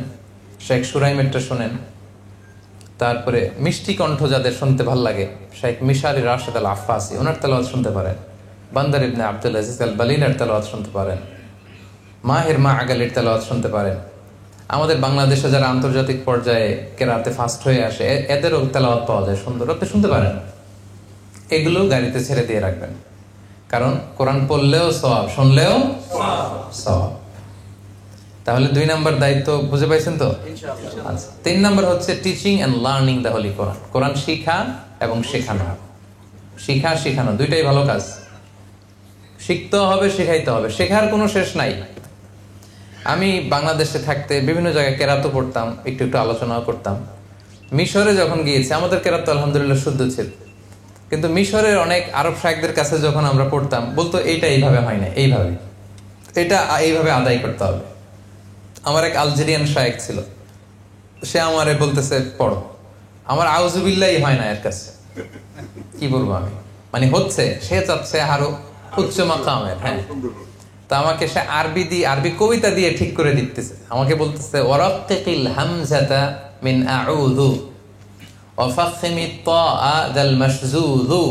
শেখ সুরাইমেরটা শুনেন। তারপরে মিষ্টি কণ্ঠ যাদের শুনতে ভাল লাগে, শেখ মিশারি রাশেদ আল আফাসি, ওনার তেলাওয়াত শুনতে পারেন। বান্দার ইবনে আব্দুল আজিজ আল বালিনের তেলাওয়াত শুনতে পারেন। মাহের মা আগালির তেলাওয়াত শুনতে পারেন। আমাদের বাংলাদেশে যারা আন্তর্জাতিক পর্যায়ে কেরাতে ফার্স্ট হয়ে আসে এদেরও তেলাওয়াত পাওয়া যায় সুন্দর, আপনি শুনতে পারেন। এগুলো গাড়িতে ছেড়ে দিয়ে রাখবেন, কারণ কোরআন পড়লেও সওয়াব, শুনলেও সওয়াব। তাহলে 2 নম্বর দায়িত্ব বুঝে পাইছেন তো? আচ্ছা, 3 নম্বর হচ্ছে teaching and learning the holy Quran. Quran শিখা এবং শেখানো। শিখা শেখানো দুইটাই ভালো কাজ। শিখতে হবে, শেখাইতে হবে, শেখার কোনো শেষ নাই। আমি বাংলাদেশে থাকতে বিভিন্ন জায়গায় কেরাত পড়তাম, একটু একটু আলোচনাও করতাম। মিশরে যখন গিয়েছি আমাদের কেরাত আলহামদুলিল্লাহ শুদ্ধ ছিল, কিন্তু মিশরের অনেক আরব শায়েখদের কাছে যখন আমরা পড়তাম বলতো এইটা এইভাবে হয় না, এইভাবে, এটা এইভাবে আদায় করতে হবে। আমার এক আলজেরিয়ান শায়েখ ছিল, সে আমারে বলতেছে পড়ো, আমার আউযুবিল্লাহি হয় না এর কাছে। কি বলবো আমি, মানে হচ্ছে, সে চাচ্ছে আরো উচ্চ মাকামের। হ্যাঁ, তা আমাকে সে আরবি কবিতা দিয়ে ঠিক করে দিতেছে। আমাকে বলতেছে ওয়ারাক্কিল হামজাতা মিন আউযু ওয়া ফাখমিত তাআ দাল মাশযুযু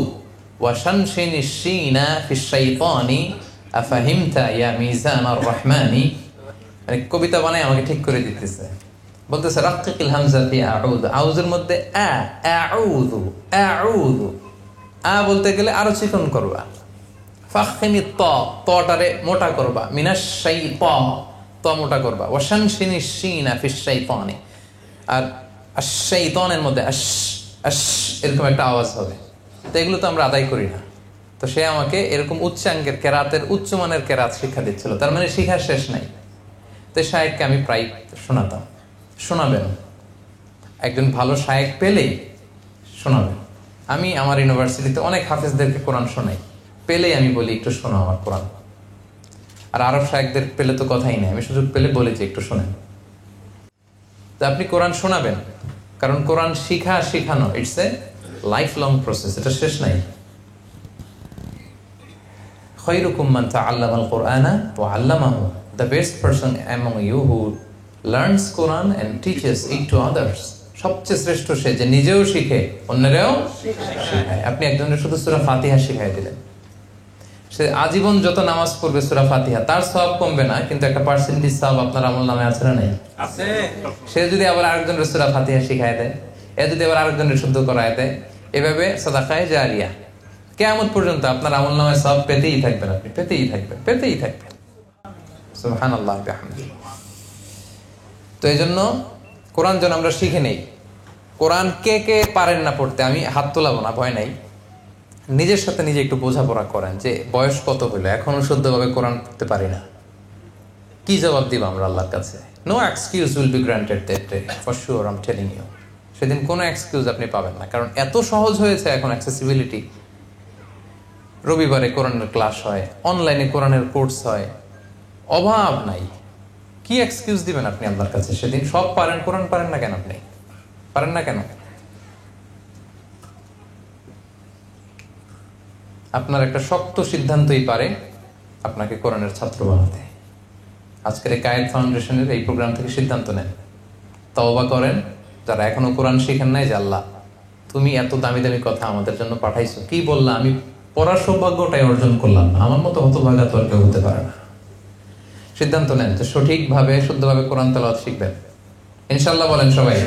ওয়া শানশিনিশ শিনা ফিশ শাইতানি আফাহিমতা ইয়া মিজানার রহমানি। মানে কবিতা বানায় আমাকে ঠিক করে দিতেছে। বলতেছে রাক্কিল হামজা ফি আউযু, আউযুর মধ্যে আউযু, আউযু, বলতে গেলে আরো চিকন করবা। ফাখমিত তাটারে মোটা করবা, মিনাশ শাইতান ত মোটা করবা, ওয়া শানশিনিশ শিনা ফিশ শাইতানি, আর আশ-শাইতানের মধ্যে এরকম একটা আওয়াজ হবে। তো এগুলো তো আমরা আদায় করি না। তো সে আমাকে এরকম উচ্চাঙ্গের কেরাতের, উচ্চমানের কেরাত শিক্ষা দিচ্ছিল। তার মানে শিখার শেষ নাই। তো শায়েখকে আমি প্রায় শোনাতাম। শোনাবেন, একজন ভালো শায়েখ পেলেই শোনাবেন। আমি আমার ইউনিভার্সিটিতে অনেক হাফেজদেরকে কোরআন শোনাই, পেলেই আমি বলি একটু শোনো আমার কোরআন। আর আরব শায়েখদের পেলে তো কথাই নেই, আমি সুযোগ পেলে বলি যে একটু শোনেন। তো আপনি কোরআন শোনাবেন, কারণ কোরআন শিখা শিখানো it's a life long process, এটা শেষ নাই। খায়রুকুম মান তাআল্লামাল কুরআনা ওয়া আল্লামাহু, the best person among you who learns Quran and teaches it to others. সবচেয়ে শ্রেষ্ঠ সে যে নিজেও শিখে অন্যরাও শেখায়। আপনি একজনের শুধু সূরা ফাতিহা শিখাই দিলেন, সে আজীবন যত নামাজ পড়বে সূরা ফাতিহা, তার সওয়াব কমবে না, কিন্তু একটা পার্সেন্টেজ সওয়াব আপনার আমলনামায় আছে না নাই? আছে। সে যদি আবার আরেকজনের সূরা ফাতিহা শিখায় দেয়, এ যদি আবার আরেকজনের শুদ্ধ করায় দেয়, এভাবে সাদাকায়ে জারিয়া কিয়ামত পর্যন্ত আপনার আমলনামায় সওয়াব পেতেই থাকবেন, আপনি পেতেই থাকবেন, পেতেই থাকবেন। সুবহানাল্লাহ বিহামদিহি। তো এইজন্য কোরআন যেন আমরা শিখে নেই। কোরআন কে কে পারেন না পড়তে, আমি হাত তোলাবো না, ভয় নাই। নিজের সাথে নিজে একটু বোঝাপড়া করেন যে বয়স কত হলো, এখনো শুদ্ধভাবে কোরআন পড়তে পারি না, কি জবাব দিব আমরা আল্লাহর কাছে? No excuse will be granted that day, for sure I am telling you. সেদিন কোনো এক্সকিউজ আপনি পাবেন না, কারণ এত সহজ হয়েছে এখন অ্যাক্সেসিবিলিটি। রবিবারে কোরআনের ক্লাস হয়, অনলাইনে কোরআনের কোর্স হয়, অভাব নাই। কি এক্সকিউজ দিবেন আপনি আল্লাহর কাছে সেদিন? সব পারেন, কোরআন পারেন না কেন? আপনি পারেন না কেন? আপনার একটা শক্ত সিদ্ধান্তই পারে আপনাকে কোরআনের ছাত্র বানাতে। আজকের এই কায়েদ ফাউন্ডেশনের এই প্রোগ্রাম থেকে সিদ্ধান্ত নেন, তওবা করেন। যারা এখনো কোরআন শিখেন নাই, যে আল্লাহ তুমি এত দামি দামি কথা আমাদের জন্য পাঠাইছো, কি বললাম, আমি পড়ার সৌভাগ্যটাই অর্জন করলাম না, আমার মতো হতভাগা তো আর কেউ হতে পারে না। সিদ্ধান্ত নেন যে সঠিকভাবে শুদ্ধভাবে কোরআন তেলাওয়াত শিখবেন, ইনশাআল্লাহ বলেন সবাই।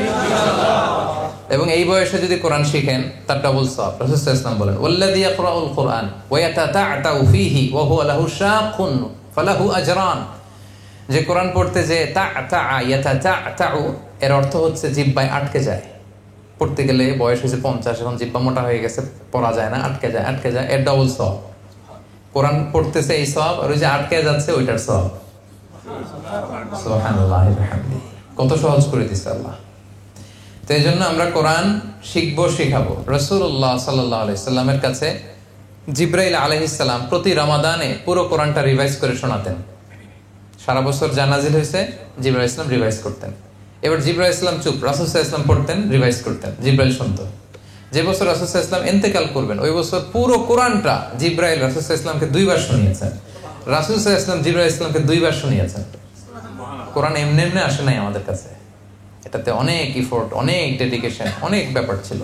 এবং এই বয়সে যদি কোরআন শিখেন তার ডাবল সওয়াব। রাসূল সাল্লাল্লাহু আলাইহি ওয়াসাল্লাম বলেন, ওয়াল্লাযী ইয়াকরাউল কুরআন ওয়া ইয়াতাতা'তাউ ফীহি ওয়া হুয়া লাহু শাকুন ফালাহু আজরান। যে কোরআন পড়তে যে তা'তা'a ইয়াতাতা'তাউ, এর অর্থ হচ্ছে জিহ্বায় আটকে যায়। পড়তে গেলে বয়স হয়েছে 50, এখন জিহ্বা মোটা হয়ে গেছে, পড়া যায় না, আটকে যায়, এর ডাবল সওয়াব। কোরআন পড়তেছে এই সওয়াব, আর ওই যে আটকে যাচ্ছে ওইটার সওয়াব। সুবহানাল্লাহি ওয়া বিহামদিহি, কত সহজ করে দিয়েছে আল্লাহ। তো এই জন্য আমরা কোরআন শিখবো, শিখাবো। রাসূলুল্লাহ সাল্লাল্লাহু আলাইহি সাল্লামের কাছে জিবরাইল আলাইহিস সালাম প্রতি রমাদানে পুরো কোরআনটা রিভাইজ করে শোনাতেন। সারা বছর যা নাজিল হয়েছে জিবরাইল ইসলাম রিভাইজ করতেন। এবার জিবরাইল ইসলাম চুপ, রাসূল সাল্লাল্লাহু আলাইহি ওয়াসাল্লাম পড়তেন, রিভাইজ করতেন, জিবরাইল শুনতো। যে বছর রাসূল সাল্লাল্লাহু আলাইহি ওয়াসাল্লাম ইন্তেকাল করবেন, ওই বছর পুরো কোরআনটা জিবরাইল রাসূল সাল্লাল্লাহু আলাইহি ওয়াসাল্লামকে 2 বার শুনিয়েছেন। রাসূল সাল্লাল্লাহু আলাইহি ওয়াসাল্লাম জিবরাইল ইসলামকে 2 বার শুনিয়েছেন। কোরআন এমনি এমনি আসে নাই আমাদের কাছে, এটাতে অনেক ইফোর্ট, অনেক ডেডিকেশন, অনেক ব্যাপার ছিল।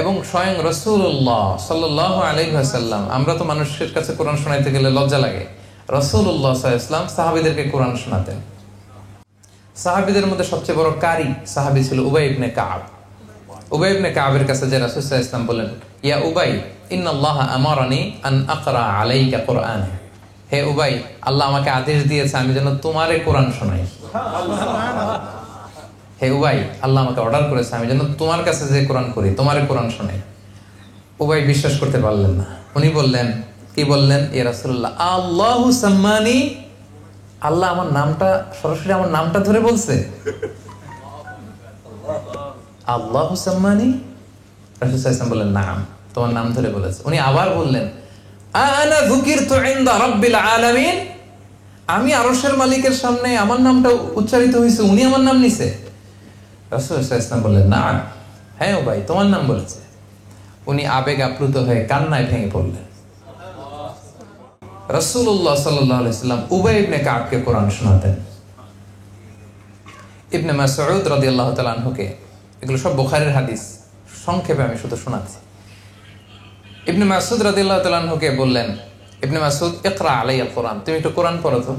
এবং স্বয়ং রাসূলুল্লাহ সাল্লাল্লাহু আলাইহি ওয়াসাল্লাম, আমরা তো মানুষের কাছে কোরআন শোনাইতে গেলে লজ্জা লাগে, রাসূলুল্লাহ সাল্লাল্লাহু আলাইহি ওয়াসাল্লাম সাহাবীদেরকে কোরআন শোনাতেন। সাহাবীদের মধ্যে সবচেয়ে বড় কারি সাহাবী ছিল উবাই ইবনে কাব। উবাই ইবনে কাবের কাছে যে রাসূল সাল্লাল্লাহু আলাইহি ওয়াসাল্লাম বললেন, ইয়া উবাই ইন্নাল্লাহা আমারানি আন আকরা আলাইকা কুরআন। হে উবাই, আল্লাহ আমাকে আদেশ দিয়েছে আমি যেন তোমারে কোরআন শোনাই। হে উবাই, আল্লাহ আমাকে অর্ডার করেছে আমি যেন তোমার কাছে যে কোরআন করি, তোমারে কোরআন শোনাই। উবাই বিশ্বাস করতে পারলেন না, উনি বললেন, কি বললেন, ইয়া রাসূলুল্লাহ আল্লাহু সাম্মানি, আল্লাহ আমার নামটা সরাসরি আমার নামটা ধরে বলছে। আল্লাহু সাম্মানি, রাসূল সাল্লাল্লাহু আলাইহি ওয়াসাল্লাম বললেন, নাম, তোমার নাম ধরে বলেছে। উনি আবার বললেন, আনা যুকিরতু ইনদা রাব্বিল আলামিন, আমি আরশের মালিকের সামনে আমার নামটা উচ্চারিত হয়েছে, উনি আমার নাম নিছে। রাসূল সাল্লাল্লাহু আলাইহি ওয়াসাল্লাম বললেন, না, হ্যাঁ ও ভাই, তোমার নাম বলেছে। উনি আবেগ আপ্লুত হয়ে কান্নায় ভেঙে পড়লেন। রাসূলুল্লাহ সাল্লাল্লাহু আলাইহি ওয়াসাল্লাম উবাই ইবনে কাবকে কোরআন শোনাতেন। ইবনে মাসউদ রাদিয়াল্লাহু তাআলা আনহুকে, এগুলো সব বুখারীর হাদিস, সংক্ষেপে আমি শুধু শোনাচ্ছি। ইবনে মাসউদ রাদিয়াল্লাহু তাআলা আনহুকে বললেন, ইবনে মাসউদ ইকরা আলাইয়াল কোরআন, তুমি একটু কোরআন পড়ো তো।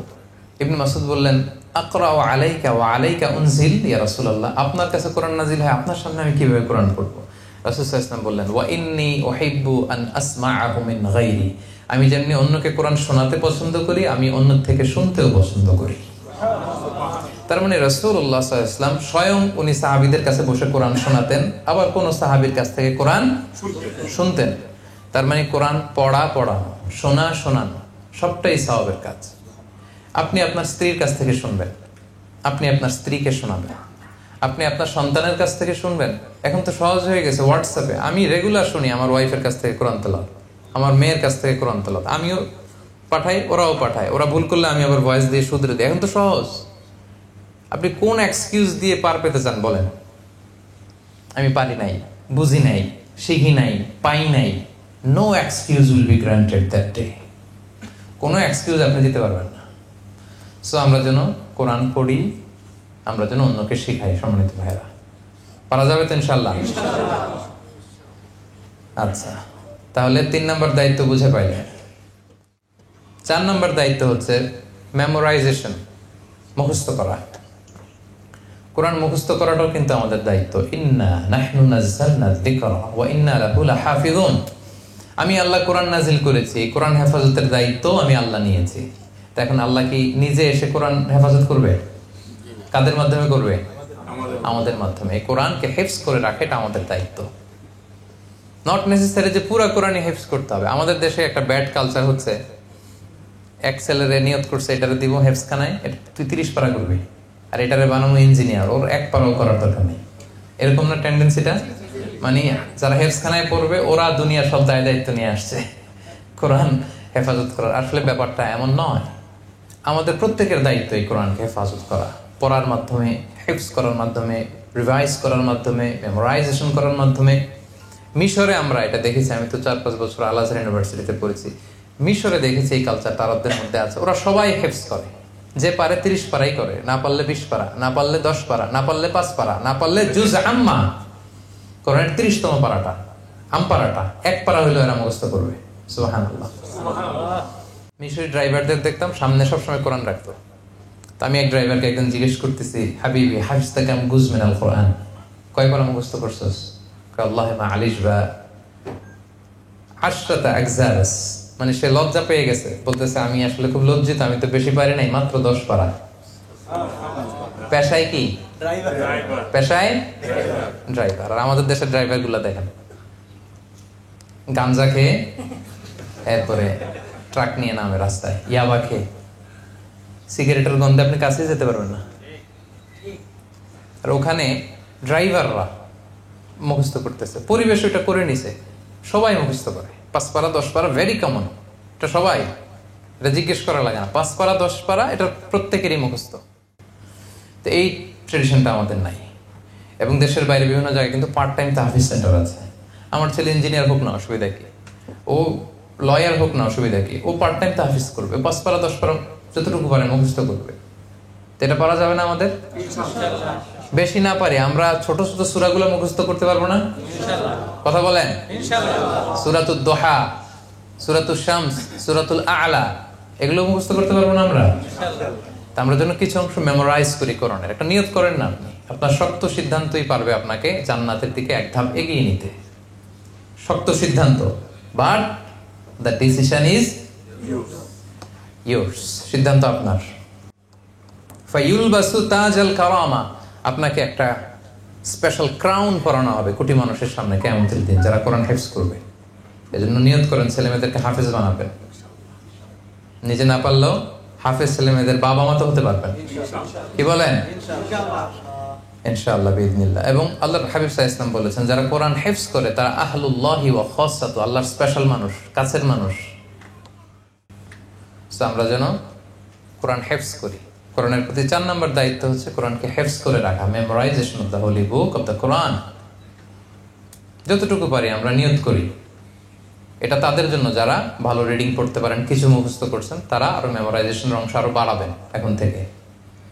ইবনে মাসউদ বললেন, আকরা আলাইকা ওয়া আলাইকা উনজিল ইয়া রাসূলুল্লাহ, আপনার কাছে কোরআন নাজিল হয়, আপনার সামনে আমি কিভাবে কোরআন পড়বো? রাসূল সাল্লাল্লাহু আলাইহি ওয়াসাল্লাম বললেন, ওয়া ইন্নী উহিব্বু আন আসমাআহু মিন গায়রি, আমি যেমনি অন্যকে কোরআন শোনাতে পছন্দ করি, আমি অন্য থেকে শুনতেও পছন্দ করি। তার মানে রাসূলুল্লাহ সাল্লাল্লাহু আলাইহি ওয়াসাল্লাম স্বয়ং উনি সাহাবীদের কাছে বসে কোরআন শোনাতেন, আবার কোন সাহাবীর কাছ থেকে কোরআন শুনতেন। তার মানে কোরআন পড়ানো, শোনানো সবটাই সওয়াবের কাজ। আপনি আপনার স্ত্রীর কাছ থেকে শুনবেন, আপনি আপনার স্ত্রীকে শোনাবেন, আপনি আপনার সন্তানের কাছ থেকে শুনবেন। এখন তো সহজ হয়ে গেছে, হোয়াটসঅ্যাপে আমি রেগুলার শুনি আমার ওয়াইফের কাছ থেকে কোরআন তেলাওয়াত, আমার মেয়ের কাছ থেকে কোরআন তেলাওয়াত, আমিও পাঠাই, ওরাও পাঠায়, ওরা ভুল করলে আমি আবার ভয়েস দিয়ে শুধরে দিই। এখন তো সহজ। আপনি কোন এক্সকিউজ দিয়ে পার পেতে চান বলেন? আমি পারি নাই, বুঝি নাই, শিখি নাই, পাই নাই, no excuse will be granted that day. কোনো এক্সকিউজ আপনি দিতে পারবেন না। সো আমরা যেন কোরআন পড়ি, আমরা যেন অন্যকে শিখাই। সম্মানিত ভাইরা, পারা যাবে তো ইনশাআল্লাহ? আচ্ছা, তাহলে 3 নম্বর দায়িত্ব বুঝে পাইলেন। 4 নম্বর দায়িত্ব হচ্ছে মেমোরাইজেশন, মুখস্থ করা। কোরআন মুখস্থ করাটাও কিন্তু আমাদের দায়িত্ব। ইন্না নাহনু নাযালনা যিকরা ওয়া ইন্না লাহু লাহাফিজুন, আমি আল্লাহ কোরআন নাজিল করেছি, এই কোরআন হেফাজতের দায়িত্ব আমি আল্লাহ নিয়েছি। তো এখন আল্লাহ কি নিজে এসে কোরআন হেফাজত করবে? কাদের মাধ্যমে করবে? আমাদের মাধ্যমে। এই কোরআনকে হেফজ করে রাখা এটা আমাদের দায়িত্ব। নট নেসেসারি যে পুরো কোরআনই হেফজ করতে হবে। আমাদের দেশে একটা ব্যাড কালচার হচ্ছে, এক ছেলেরে নিয়ত করছে এটারে দিব হেফজখানায়, তুই 30 পারা করবি, আর এটারে বানানো ইঞ্জিনিয়ার, ওর 1 পারাও করার দরকার নেই। এরকম না টেন্ডেন্সিটা? মানে যারা হেফজখানায় পড়বে ওরা দুনিয়ার সব দায়িত্ব নিয়ে আসছে কোরআন হেফাজত করার। আসলে ব্যাপারটা এমন নয়। আমাদের প্রত্যেকের দায়িত্ব এই কোরআনকে হেফাজত করা, পড়ার মাধ্যমে, হেফজ করার মাধ্যমে, রিভাইজ করার মাধ্যমে, মেমোরাইজেশন করার মাধ্যমে। মিশরে আমরা এটা দেখেছি, আমি তো 4-5 বছর আল আজহার ইউনিভার্সিটিতে পড়েছি। মিশরে দেখেছি এই কালচারটা আরবদের মধ্যে আছে, ওরা সবাই হেফজ করে, যে পারে 30 পারাই করে, না পারলে 20 পারা, না পারলে 10 পারা, না পারলে 5 পারা, না পারলে জুজ আম্মা কোরআনের 30তম পারাটা, আমপারাটা 1 পারা হইলেও এরা মুখস্থ করবে। সুবহানাল্লাহ। মিশরি ড্রাইভারদের দেখতাম সামনে সবসময় কোরআন রাখতো। তো আমি এক ড্রাইভারকে একদিন জিজ্ঞেস করতেছি, হাবিবি হাফিজতা কাম গুজ মিনাল কোরআন, কয় পারা মুখস্থ করছস? আল্লাহ মা আলিশ বা আশরাতা আকজারাস, মানে সে লজ্জা পেয়ে গেছে, বলতেছে আমি আসলে খুব লজ্জিত, আমি তো বেশি পারি নাই, মাত্র 10 পারা। পেশায় কি? পেশায় ড্রাইভার। আর আমাদের দেশের ড্রাইভার গুলা দেখেন, গাঞ্জা খেয়ে এরপরে ট্রাক নিয়ে নামে রাস্তায়, ইয়াবা খেয়ে, সিগারেটের গন্ধে আপনি কাছে যেতে পারবেন না। আর ওখানে ড্রাইভাররা মুখস্থ করতেছে, পরিবেশ ওটা করে নিছে, সবাই মুখস্থ করে। 5 পারা 10 পারা ভেরি কমন, এটা সবাই, এটা জিজ্ঞেস করা লাগে না। 5 পারা 10 পারা এটা প্রত্যেকেরই মুখস্থ। তো এই ট্রেডিশনটা আমাদের নাই। এবং দেশের বাইরে বিভিন্ন জায়গায় কিন্তু পার্ট টাইম তাহফিজ সেন্টার আছে। আমার ছেলে ইঞ্জিনিয়ার হোক না, অসুবিধা কি? ও লয়ার হোক না, অসুবিধা কি? ও পার্ট টাইম তাহফিজ করবে, 5 পারা 10 পারা যতটুকু পারে মুখস্থ করবে। তো এটা পারা যাবে না আমাদের? বেশি না পারি, আমরা ছোট ছোট সূরাগুলো মুখস্থ করতে পারবো না? কথা বলেন। সূরাতুদ দোহা, সূরাতুশ শামস, সূরাতুল আ'লা, এগুলো মুখস্থ করতে পারবো না আমরা? তা আমরা যেন কিছু অংশ মেমোরাইজ করি কোরআনের। একটা নিয়ত করেন না আপনি, আপনার শক্ত সিদ্ধান্তই পারবে আপনাকে জান্নাতের দিকে 1 ধাপ এগিয়ে নিতে। শক্ত সিদ্ধান্ত, but the decision is yours, সিদ্ধান্ত আপনার। ফায়ুলবাসু তাজাল কারামা, আপনাকে একটা স্পেশাল ক্রাউন পরানো হবে কোটি মানুষের সামনে কিয়ামতের দিন, যারা কোরআন হিফজ করবে। এজন্য নিয়ত করেন ছেলে মেয়েদেরকে হাফেজ বানাবেন। নিজে না পারলেও হাফেজ ছেলে মেয়েদের বাবা মা তো হতে পারবেন, কি বলেন? ইনশাআল্লাহ বিইذنিল্লাহ। এবং আল্লাহর হাবিব সাল্লাল্লাহু আলাইহি ওয়াসাল্লাম বলেছেন, যারা কোরআন হিফজ করে তারা আহলুল্লাহি ওয়া খাসাতু, আল্লাহর স্পেশাল মানুষ, কাছের মানুষ। সো আমরা যেন কোরআন হিফজ করি। কোরআনের প্রতি 4 নম্বর দায়িত্ব হচ্ছে কোরআনকে হিফজ করে রাখা, memorization of the holy book of the Quran. যতটুকু পারি আমরা নিয়ত করি। এটা তাদের জন্য যারা ভালো রিডিং পড়তে পারেন, কিছু মুখস্থ করছেন, তারা আরো মেমোরাইজেশনের অংশ আরো বাড়াবেন। এখন থেকে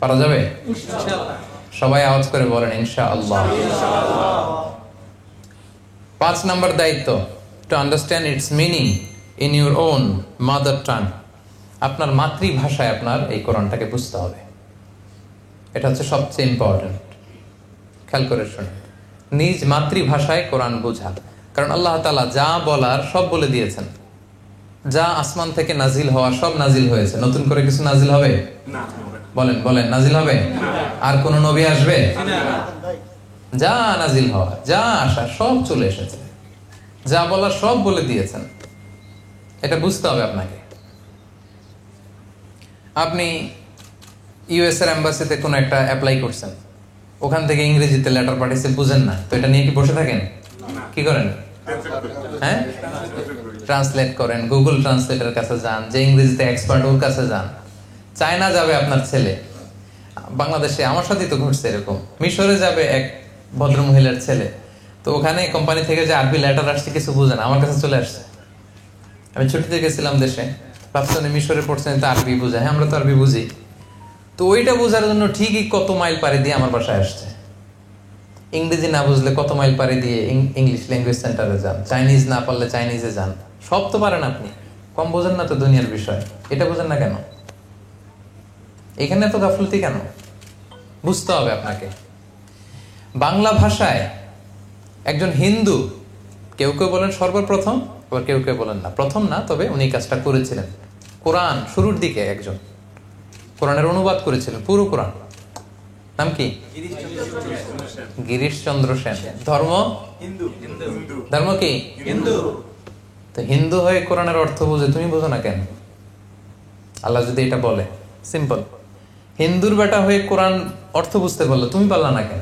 পারা যাবে ইনশাআল্লাহ। সবাই আওয়াজ করে বলেন ইনশাআল্লাহ। 5 নম্বর দায়িত্ব, to understand its meaning in your own mother tongue. আপনার মাতৃভাষায় আপনার এই কোরআনটাকে বুঝতে হবে। এটা হচ্ছে সবচেয়ে ইম্পর্টেন্ট। খেয়াল করে শুনুন, নিজ মাতৃভাষায় কোরআন বোঝা। কারণ আল্লাহ তাআলা যা বলার সব বলে দিয়েছেন। যা আসমান থেকে নাজিল হওয়া সব নাজিল হয়েছে, নতুন করে কিছু নাজিল হবে না? বলেন বলেন, নাজিল হবে? আর কোন নবী আসবে? যা নাজিল হওয়া, যা আসা সব চলে এসেছে, যা বলার সব বলে দিয়েছেন। এটা বুঝতে হবে আপনাকে। আপনি ইউএস এর এম্বাসিতে কোনো একটা অ্যাপ্লাই করছেন, ওখান থেকে ইংরেজিতে লেটার পাঠিয়েছে, বুঝেন না, তো এটা নিয়ে কি বসে থাকেন? কি করেন? হ্যাঁ, ট্রান্সলেট করেন, গুগল ট্রান্সলেটের কাছে যান, যে ইংরেজিতে এক্সপার্ট ওর কাছে যান। চায়না যাবে আপনার ছেলে, বাংলাদেশে আমার সাথেই তো ঘটছে এরকম। মিশরে যাবে এক ভদ্র মহিলার ছেলে, তো ওখানে কোম্পানি থেকে যে আরবি লেটার আসছে কিছু বুঝেন, আমার কাছে চলে আসছে। আমি ছুটিতে গেছিলাম দেশে, ভাবছি মিশরে পড়ছেন, তো আরবি বুঝে। হ্যাঁ, আমরা তো আরবি বুঝি। তো ওইটা বোঝার জন্য ঠিকই কত মাইল পাড়ি দিয়ে আমার বাসায় আসছে। ইংরেজি না বুঝলে কত মাইল পাড়ি দিয়ে ইংলিশ ল্যাঙ্গুয়েজ সেন্টারে যান, চাইনিজ না পারলে চাইনিজে যান। সব তো পারেন আপনি, কম বোঝেন না তো দুনিয়ার বিষয়। এটা বোঝেন না কেন? এখানে এত গাফলতি কেন? বুঝতে হবে আপনাকে। বাংলা ভাষায় একজন হিন্দু, কেউ কেউ বলেন সর্বপ্রথম, আবার কেউ কেউ বলেন না প্রথম না, তবে উনি কাজটা করেছিলেন। কোরআন শুরুর দিকে একজন কোরআনের অনুবাদ করেছিলেন, পুরো কোরআন। নাম কি? গিরিশচন্দ্র সেন। ধর্ম হিন্দু। ধর্ম কি? হিন্দু। তো হিন্দু হয়ে কোরআনের অর্থ বুঝে তুমি বোঝো না কেন? আল্লাহ যদি এটা বলে, সিম্পল। হিন্দুর বেটা হয়ে কোরআন অর্থ বুঝতে পারলো, তুমি পারলা না কেন?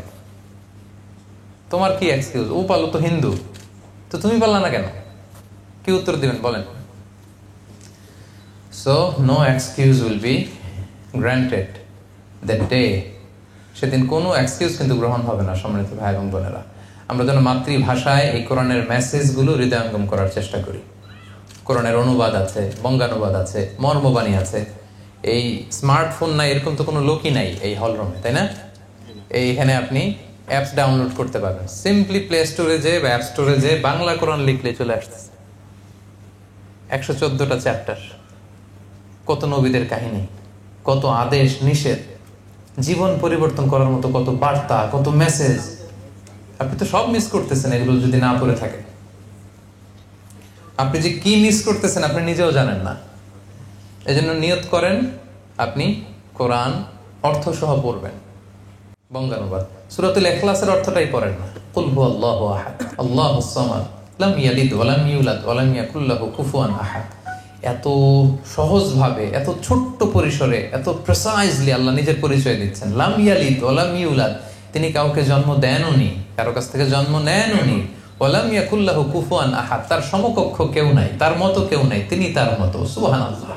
তোমার কি এক্সকিউজ? ও পারলো তো হিন্দু, তো তুমি পারলা না কেন? কি উত্তর দিবেন বলেন? So no excuse will be granted that day. সেদিন কোনো এক্সকিউজ কিন্তু গ্রহণ হবে না। সম্মানিত ভাই এবং বোনেরা, আমরা যেন মাতৃভাষায় এই কোরআনের মেসেজগুলো হৃদয়ঙ্গম করার চেষ্টা করি। কোরআনের অনুবাদ আছে, বঙ্গানুবাদ আছে, মর্মবাণী আছে, এই স্মার্টফোন নাই এরকম তো কোনো লোকই নাই এই হল রুমে, তাই না? এইখানে আপনি অ্যাপস ডাউনলোড করতে পারবেন। সিম্পলি প্লে স্টোরে যে বা অ্যাপ স্টোরে যে বাংলা কোরআন লিখলে চলে আসতেছে। 114টা চ্যাপ্টার, কত নবীদের কাহিনী, কত আদেশ নিষেধ, জীবন পরিবর্তন করার মতো কত বার্তা, কত মেসেজ। আপনি তো সব মিস করতেছেন এগুলো যদি না পড়ে থাকে। আপনি যে কি মিস করতেছেন আপনি নিজেও জানেন না। এজন্য নিয়ত করেন আপনি কোরআন অর্থ সহ পড়বেন। বঙ্গানুবাদ সূরাতুল ইখলাসের অর্থটাই পড়েন না। কুল হুয়াল্লাহু আহাদ আল্লাহুস সামাদ লাম ইয়ালিদ ওয়া লাম ইউলাদ ওয়া লাম ইয়াকুল লাহু কুফুয়ান আহাদ। এত সহজভাবে, এত ছোট্ট পরিসরে, এত প্রিসাইজলি আল্লাহ নিজের পরিচয় দিচ্ছেন। লাম ইয়ালিদ ওয়া লাম ইউলাদ, তিনি কাউকে জন্ম দেননি, কারো কাছ থেকে জন্ম নেননি। ওয়া লাম ইয়াকুল লাহু কুফুয়ান আহাদ, তার সমকক্ষ কেউ নাই, তার মতো কেউ নাই, তিনি তার মতো। সুবহানাল্লাহ,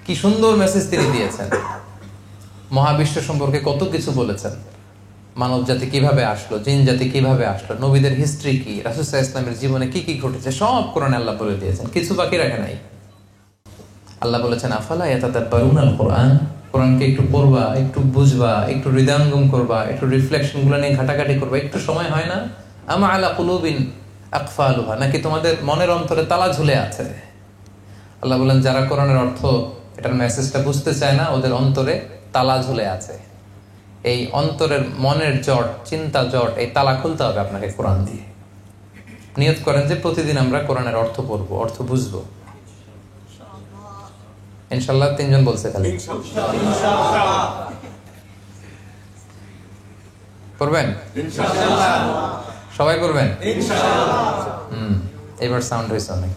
কি সুন্দর মেসেজ তিনি দিয়েছেন। মহাবিশ্ব সম্পর্কে কত কিছু বলেছেন। মানব জাতি কিভাবে আসলো, জিন জাতি কিভাবে আসলো, নবীদের হিস্ট্রি কি, রাসূল সাল্লাল্লাহু আলাইহি ওয়াসাল্লামের জীবনে কি কি ঘটেছে, সব কোরআনে আল্লাহ বলে দিয়েছেন, কিছু বাকি রাখে নাই। আল্লাহ বলেছেন আফালা ইয়াতাদাব্বারুনাল কোরআন, কোরআনকে একটু পড়বা, একটু বুঝবা, একটু হৃদয়ঙ্গম করবা, একটু রিফ্লেকশন গুলো নিয়ে ঘাটাঘাটি করবা, একটু সময় হয় না? আমা আলা কুলুবিন আকফালুহা, নাকি তোমাদের মনের অন্তরে তালা ঝুলে আছে? আল্লাহ বলেন যারা কোরআনের অর্থ, এটার মেসেজটা বুঝতে চায় না, ওদের অন্তরে তালা ঝুলে আছে। এই অন্তরের মনের জট, চিন্তা জট, এই তালা খুলতে হবে আপনাকে কোরআন দিয়ে। নিয়ত করেন যে প্রতিদিন আমরা কোরআনের অর্থ পড়বো, অর্থ বুঝবো। ইনশাআল্লাহ, 3 জন বলছে খালি পড়বেন ইনশাআল্লাহ, সবাই পড়বেন ইনশাআল্লাহ। এবার সাউন্ড হয়েছে অনেক।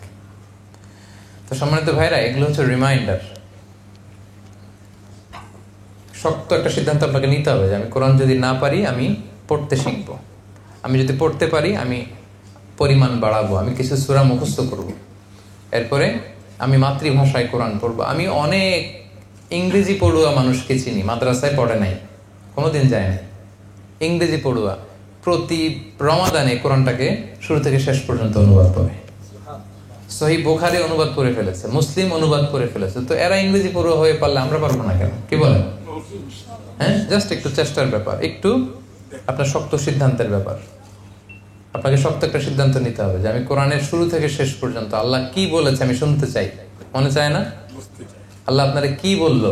তো সম্মানিত ভাইরা, এগুলো হচ্ছে রিমাইন্ডার। শক্ত একটা সিদ্ধান্ত আপনাকে নিতে হবে যে আমি কোরআন যদি না পারি আমি পড়তে শিখবো, আমি যদি পড়তে পারি আমি পরিমাণ বাড়াবো, আমি কিছু সূরা মুখস্থ করব, এরপরে আমি মাতৃভাষায় কোরআন পড়বো। আমি অনেক ইংরেজি পড়ুয়া মানুষকে চিনি, মাদ্রাসায় পড়ে নাই, কোনোদিন যায় নাই, ইংরেজি পড়ুয়া প্রতি রমাদানে কোরআনটাকে শুরু থেকে শেষ পর্যন্ত অনুবাদ করে। সহিহ বুখারী অনুবাদ করে ফেলেছে, মুসলিম অনুবাদ করে ফেলেছে। তো এরা ইংরেজি পড়ুয়া হয়ে পারলে আমরা পারবো না কেন? কি বলেন? হ্যাঁ, জাস্ট একটু চেষ্টার ব্যাপার, একটু আপনার শক্ত সিদ্ধান্তের ব্যাপার। আপনাকে শক্ত একটা সিদ্ধান্ত নিতে হবে যে আমি কোরআনের শুরু থেকে শেষ পর্যন্ত আল্লাহ কি বলেছে আমি শুনতে চাই। মনে চায় না? আল্লাহ আপনারে কি বললো,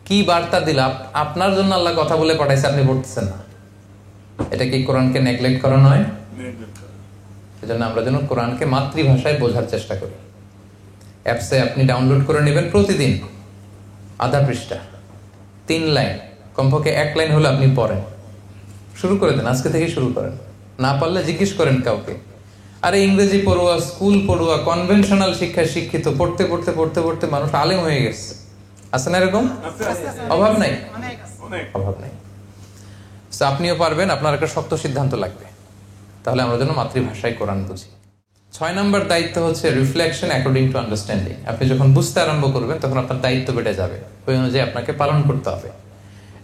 কি বার্তা দিল, আপনার জন্য আল্লাহ কথা বলে পাঠাইছে, আপনি পড়তেছেন না। এটা কি কোরআনকে নেগলেক্ট করা নয়? এজন্য আমরা যেন কোরআনকে মাতৃভাষায় বোঝার চেষ্টা করি। অ্যাপসে আপনি ডাউনলোড করে নেবেন, প্রতিদিন আধা পৃষ্ঠা, 3 লাইন, কমপক্ষে 1 লাইন হলে আপনি পড়েন, শুরু করে দেন, আজকে থেকে শুরু করেন। না পারলে জিজ্ঞেস করেন কাউকে। আরে ইংরেজি পড়ুয়া, স্কুল পড়ুয়া, কনভেনশনাল শিক্ষায় শিক্ষিত, পড়তে পড়তে পড়তে পড়তে মানুষ আলেম হয়ে গেছে। আছে না এরকম? অভাব নাই, অভাব নাই। আপনিও পারবেন, আপনার একটা শক্ত সিদ্ধান্ত লাগবে, তাহলে আমরা যেন মাতৃভাষায় কোরআন বুঝি। 6 নম্বর দায়িত্ব হচ্ছে রিফ্লেকশন অ্যাকর্ডিং টু আন্ডারস্ট্যান্ডিং। আপনি যখন বুঝতে আরম্ভ করবেন তখন আপনার দায়িত্ব বেড়ে যাবে, ওই অনুযায়ী আপনাকে পালন করতে হবে।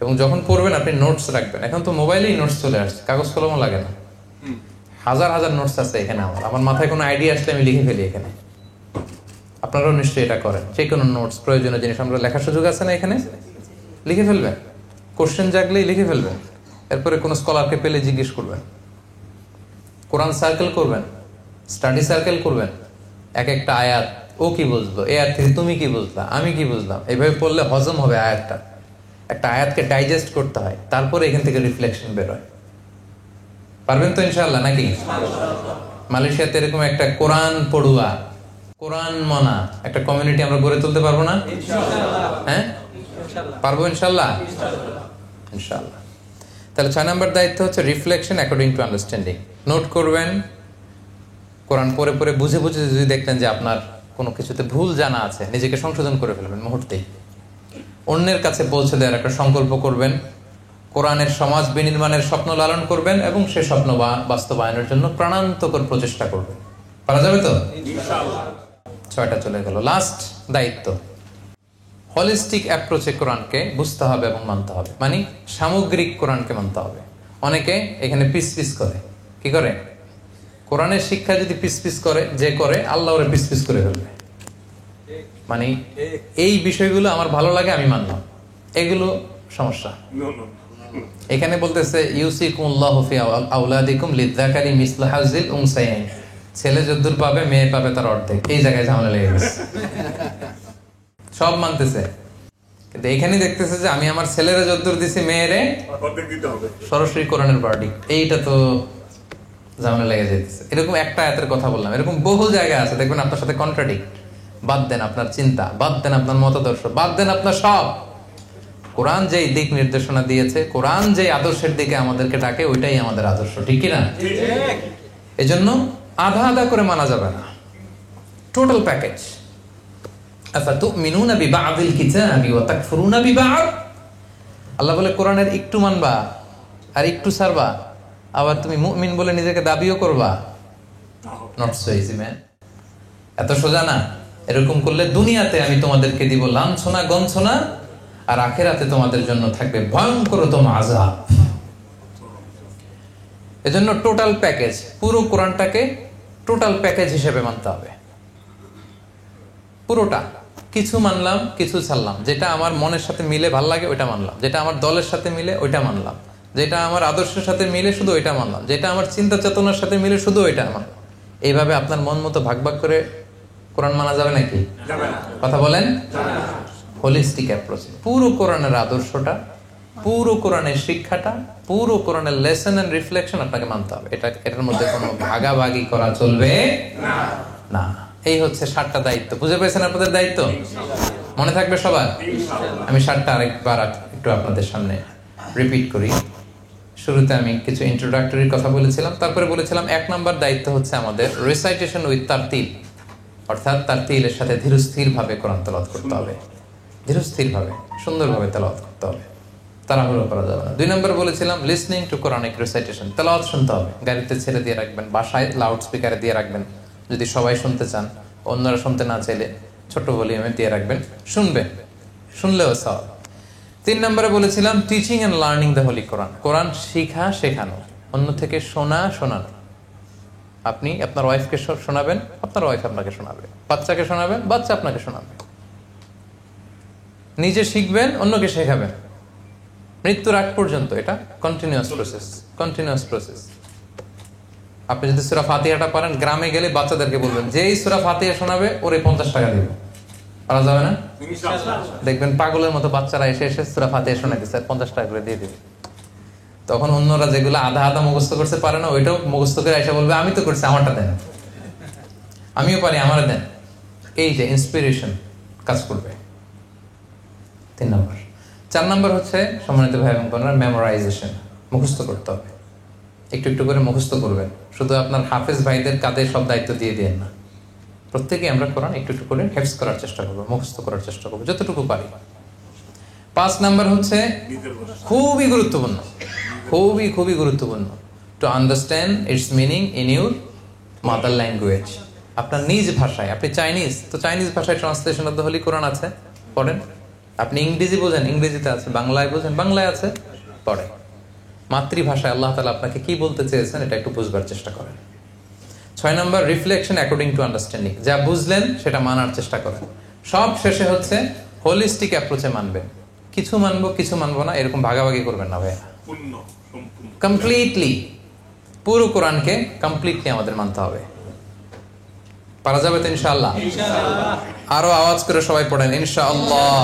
এবং যখন পড়বেন আপনি নোটস রাখবেন। এখন তো মোবাইলেই নোটস চলে আসছে, কাগজ কলমও লাগে না, হাজার হাজার নোটস আছে এখানে। আমার মাথায় কোনো আইডিয়া আসলে আমি লিখে ফেলি এখানে। আপনারাও নিশ্চয়ই এটা করেন, যে কোনো নোটস, প্রয়োজনীয় জিনিস আমরা লেখার সুযোগ আছে না, এখানে লিখে ফেলবেন। কোশ্চেন জাগলেই লিখে ফেলবেন, এরপরে কোনো স্কলারকে পেলে জিজ্ঞেস করবেন। কোরআন সার্কেল করবেন, স্টাডি সার্কেল করবেন। এক একটা আয়াত ও কি বুঝলো, এই আয়াত থেকে তুমি কি বুঝলা, আমি কি বুঝলাম, এইভাবে পড়লে হজম হবে আয়াতটা। একটা আয়াতকে ডাইজেস্ট করতে হয়, তারপরে এখান থেকে রিফ্লেকশন বেরোয়। পারবেন তো ইনশাআল্লাহ নাকি? মালয়েশিয়াতে এরকম একটা কোরআন পড়ুয়া, কোরআন মনা একটা কমিউনিটি আমরা গড়ে তুলতে পারবো না? হ্যাঁ, পারবো ইনশাআল্লাহ, ইনশাআল্লাহ। তাহলে 6 নম্বর দায়িত্ব হচ্ছে reflection according to understanding. Note করবেন, কোরআন পড়ে পড়ে বুঝে বুঝে যদি দেখলেন যে আপনার কোনো কিছুতে ভুল জানা আছে, নিজেকে সংশোধন করে ফেলবেন মুহূর্তেই। অন্যের কাছে পৌঁছে দেওয়ার একটা সংকল্প করবেন। কোরআনের সমাজ বিনির্মাণের স্বপ্ন লালন করবেন এবং সে স্বপ্ন বাস্তবায়নের জন্য প্রাণান্তকর প্রচেষ্টা করবেন। পারা যাবে তো ইনশাআল্লাহ। 6টা চলে গেল। লাস্ট দায়িত্ব, হলিস্টিক অ্যাপ্রোচে কোরআনকে বুঝতে হবে এবং মানতে হবে, মানে সামগ্রিক কোরআনকে মানতে হবে। অনেকে এখানে পিস পিস করে, কি করে? কোরআনের শিক্ষা যদি পিস পিস করে, যে করে আল্লাহ ওরে পিস পিস করে ফেলবে। মানে এই বিষয়গুলো আমার ভালো লাগে, আমি মানলাম, এগুলো সমস্যা। এখানে বলতেছে ইউসিকুমুল্লাহু ফি আওলাদিকুম লিযযাকারি মিসলু হাযিল উনসায়াইন, ছেলে যদ্দুর পাবে মেয়ে পাবে তার অর্ধেক। এই জায়গায় ঝামেলা লেগে গেছে। সব মানতেছে, কিন্তু এখানে দেখতেছে যে আমি আমার ছেলেরা যদ্দুর দিছি মেয়েরে সরাসরি কোরআনের ভার্ডিক্ট, এইটা তো ঝামেলা লেগে যেতেছে। এরকম একটা আয়াতের কথা বললাম, এরকম বহু জায়গা আছে দেখবেন আপনার সাথে কন্ট্রাডিক্ট। বাদ দেন আপনার চিন্তা, বাদ দেন আপনার মতাদর্শ, বাদ দেন আপনার সব। কোরআন যেই দিক নির্দেশনা দিয়েছে, কোরআন যেই আদর্শের দিকে আমাদেরকে ডাকে, ওইটাই আমাদের আদর্শ, ঠিক কি না? এজন্য আধা আধা করে মানা যাবে না, টোটাল প্যাকেজ। আফাতুমিনুনা বিবা'দিল কিতাবি ওয়া তাকফুরুনা বিবা'দ। আল্লাহ বলে কোরআনের একটু মানবা আর একটু ছাড়বা, আবার তুমি মুমিন বলে নিজেকে দাবিও করবা। নট সো ইজি ম্যান, এত সোজা না। এরকম করলে দুনিয়াতে আমি তোমাদেরকে দিব লাঞ্ছনা গঞ্ছনা, আর আখিরাতে তোমাদের জন্য থাকবে ভয়ঙ্করতম আযাব। এজন্য টোটাল প্যাকেজ, পুরো কোরআনটাকে টোটাল প্যাকেজ হিসেবে মানতে হবে, পুরোটা। কিছু মানলাম, কিছু ছাড়লাম। যেটা আমার মনের সাথে মিলে ভাল লাগে ওইটা মানলাম, যেটা আমার দলের সাথে মিলে ওইটা মানলাম, যেটা আমার আদর্শের সাথে মিলে শুধু ওইটা মানলাম, যেটা আমার চিন্তা চেতনার সাথে মিলে শুধু ওইটা মানলাম। এইভাবে আপনার মন মতো ভাগ ভাগ করে কোরআন মানা যাবে নাকি? কথা বলেন। হোলিস্টিক অ্যাপ্রোচ, পুরো কোরআনের আদর্শটা, পুরো কোরআনের শিক্ষাটা, পুরো কোরআনের লেসন এন্ড রিফ্লেকশন আপনাকে মানতে হবে। এটার মধ্যে কোনো ভাগাভাগি করা চলবে না। এই হচ্ছে 7টা দায়িত্ব। বুঝে পেয়েছেন আপনাদের দায়িত্ব? মনে থাকবে সবার? আমি 7টা আরেকবার একটু আপনাদের সামনে রিপিট করি। শুরুতে আমি কিছু ইন্ট্রোডাক্টরি কথা বলেছিলাম, তারপরে বলেছিলাম 1 নম্বর দায়িত্ব হচ্ছে আমাদের রিসাইটেশন উইথ তারতিল, অর্থাৎ তারতিলের সাথে ধীরস্থির ভাবে কোরআন তেলাওয়াত করতে হবে, ধীরস্থির ভাবে সুন্দরভাবে তেলাওয়াত করতে হবে, তাড়াহুড়ো করা যাবে না। 2 নম্বর বলেছিলাম লিসনিং টু কোরআনিক রিসাইটেশন, তেলাওয়াত শুনতে হবে, গাড়িতে ছেড়ে দিয়ে রাখবেন, বাসায় লাউড স্পিকারে দিয়ে রাখবেন, যদি সবাই শুনতে চান, অন্যরা শুনতে না চাইলে ছোট ভলিউমে দিয়ে রাখবেন, শুনবেন, শুনলেও সওয়াব। 3 নম্বরে বলেছিলাম teaching and learning the holy Quran, Quran শিখা শেখানো, অন্য থেকে শোনানো। আপনি আপনার ওয়াইফকে শোনাবেন, আপনার ওয়াইফ আপনাকে শোনাবে, বাচ্চাকে শোনাবেন, বাচ্চা আপনাকে শোনাবে। নিজে শিখবেন, অন্যকে শেখাবেন, মৃত্যুর আগ পর্যন্ত। এটা কন্টিনিউয়াস প্রসেস। আপনি যদি সূরা ফাতিহাটা পারেন, গ্রামে গেলে বাচ্চাদেরকে বলবেন যেই সূরা ফাতিহা শোনাবে ওরে 50 টাকা দিব। পারা যাবে না? দেখবেন পাগলের মতো বাচ্চারা এসে সূরা ফাতিহা শোনাইতেছে, 50 টাকা করে দিয়ে দিবে। তখন অন্যরা যেগুলো আধা আধা মুখস্থ করতে পারে না, ওইটাও মুখস্থ করে এসে বলবে আমি তো করছি, আমারটা দেন, আমিও পারি, আমারে দেন। এই যে ইন্সপিরেশন কাজ করবে। 3 নম্বর। 4 নম্বর হচ্ছে সম্মানিত ভাই এবং বোনেরা মেমোরাইজেশন, মুখস্থ করতে হবে। একটু একটু করে মুখস্থ করবেন। শুধু আপনার হাফেজ ভাইদের কাঁধে সব দায়িত্ব দিয়ে দেন না, প্রত্যেকে আমরা কোরআন একটু একটু করে হেফজ করার চেষ্টা করবো, মুখস্থ করার চেষ্টা করবো যতটুকু পারি। 5 নম্বর হচ্ছে খুবই গুরুত্বপূর্ণ, to understand its meaning in your mother language, আপনার নিজ ভাষায়। আপনি চাইনিজ, তো চাইনিজ ভাষায় ট্রান্সলেশন অফ দ্য হোলি কোরআন আছে, পড়েন। আপনি ইংরেজি বোঝেন, ইংরেজিতে আছে। বাংলায় বোঝেন, বাংলায় আছে, পড়েন। মাতৃভাষায় আল্লাহ তাআলা আপনাকে কি বলতে চেয়েছেন এটা একটু বুঝবার চেষ্টা করেন। 6 নম্বর রিফ্লেকশন অ্যাকর্ডিং টু আন্ডারস্ট্যান্ডিং, যা বুঝলেন সেটা মানার চেষ্টা করেন। সব শেষে হচ্ছে হোলিস্টিক অ্যাপ্রোচে মানবেন, কিছু মানবো কিছু মানবো না এরকম ভাগাভাগি করবেন না ভাইয়া। কমপ্লিটলি পুরো কোরআনকে কমপ্লিটলি আমাদের মানতে হবে। পারা যাবে তো ইনশাআল্লাহ? আরো আওয়াজ করে সবাই পড়েন ইনশাআল্লাহ।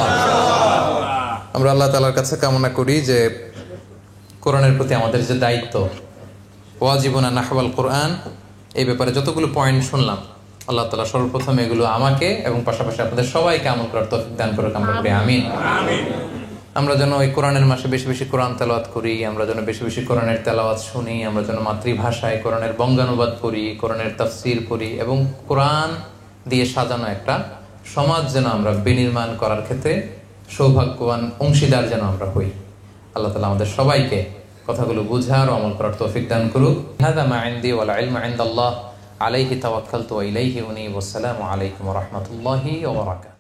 আমরা আল্লাহ তাআলার কাছে কামনা করি যে কোরআনের প্রতি আমাদের যে দায়িত্ব, ওয়াজিবুনা নাহওয়াল কোরআন, এই ব্যাপারে যতগুলো পয়েন্ট শুনলাম, আল্লাহ তাআলা সর্বপ্রথম এগুলো আমাকে এবং পাশাপাশি আপনাদের সবাইকে আমল করার তৌফিক দান করুক, আমরা করি আমিন। আমরা যেন ওই কোরআনের মাসে বেশি বেশি কোরআন তেলাওয়াত করি, আমরা যেন বেশি বেশি কোরআনের তেলাওয়াত শুনি, আমরা যেন মাতৃভাষায় কোরআনের বঙ্গানুবাদ পড়ি, কোরআনের তাফসীর পড়ি, এবং কোরআন দিয়ে সাজানো একটা সমাজ যেন আমরা বিনির্মাণ করার ক্ষেত্রে সৌভাগ্যবান অংশীদার যেন আমরা হই। আল্লাহ তাআলা আমাদের সবাইকে কথাগুলো বুঝার ও আমল করার তৌফিক দান করুক। হাযা মা ইনদি ওয়াল ইলমু ইনদাল্লাহ আলাইহি তাওয়াক্কালতু ওয়া ইলাইহি উনীব। আসসালামু আলাইকুম ওয়া রাহমাতুল্লাহি ওয়া বারাকাতুহু।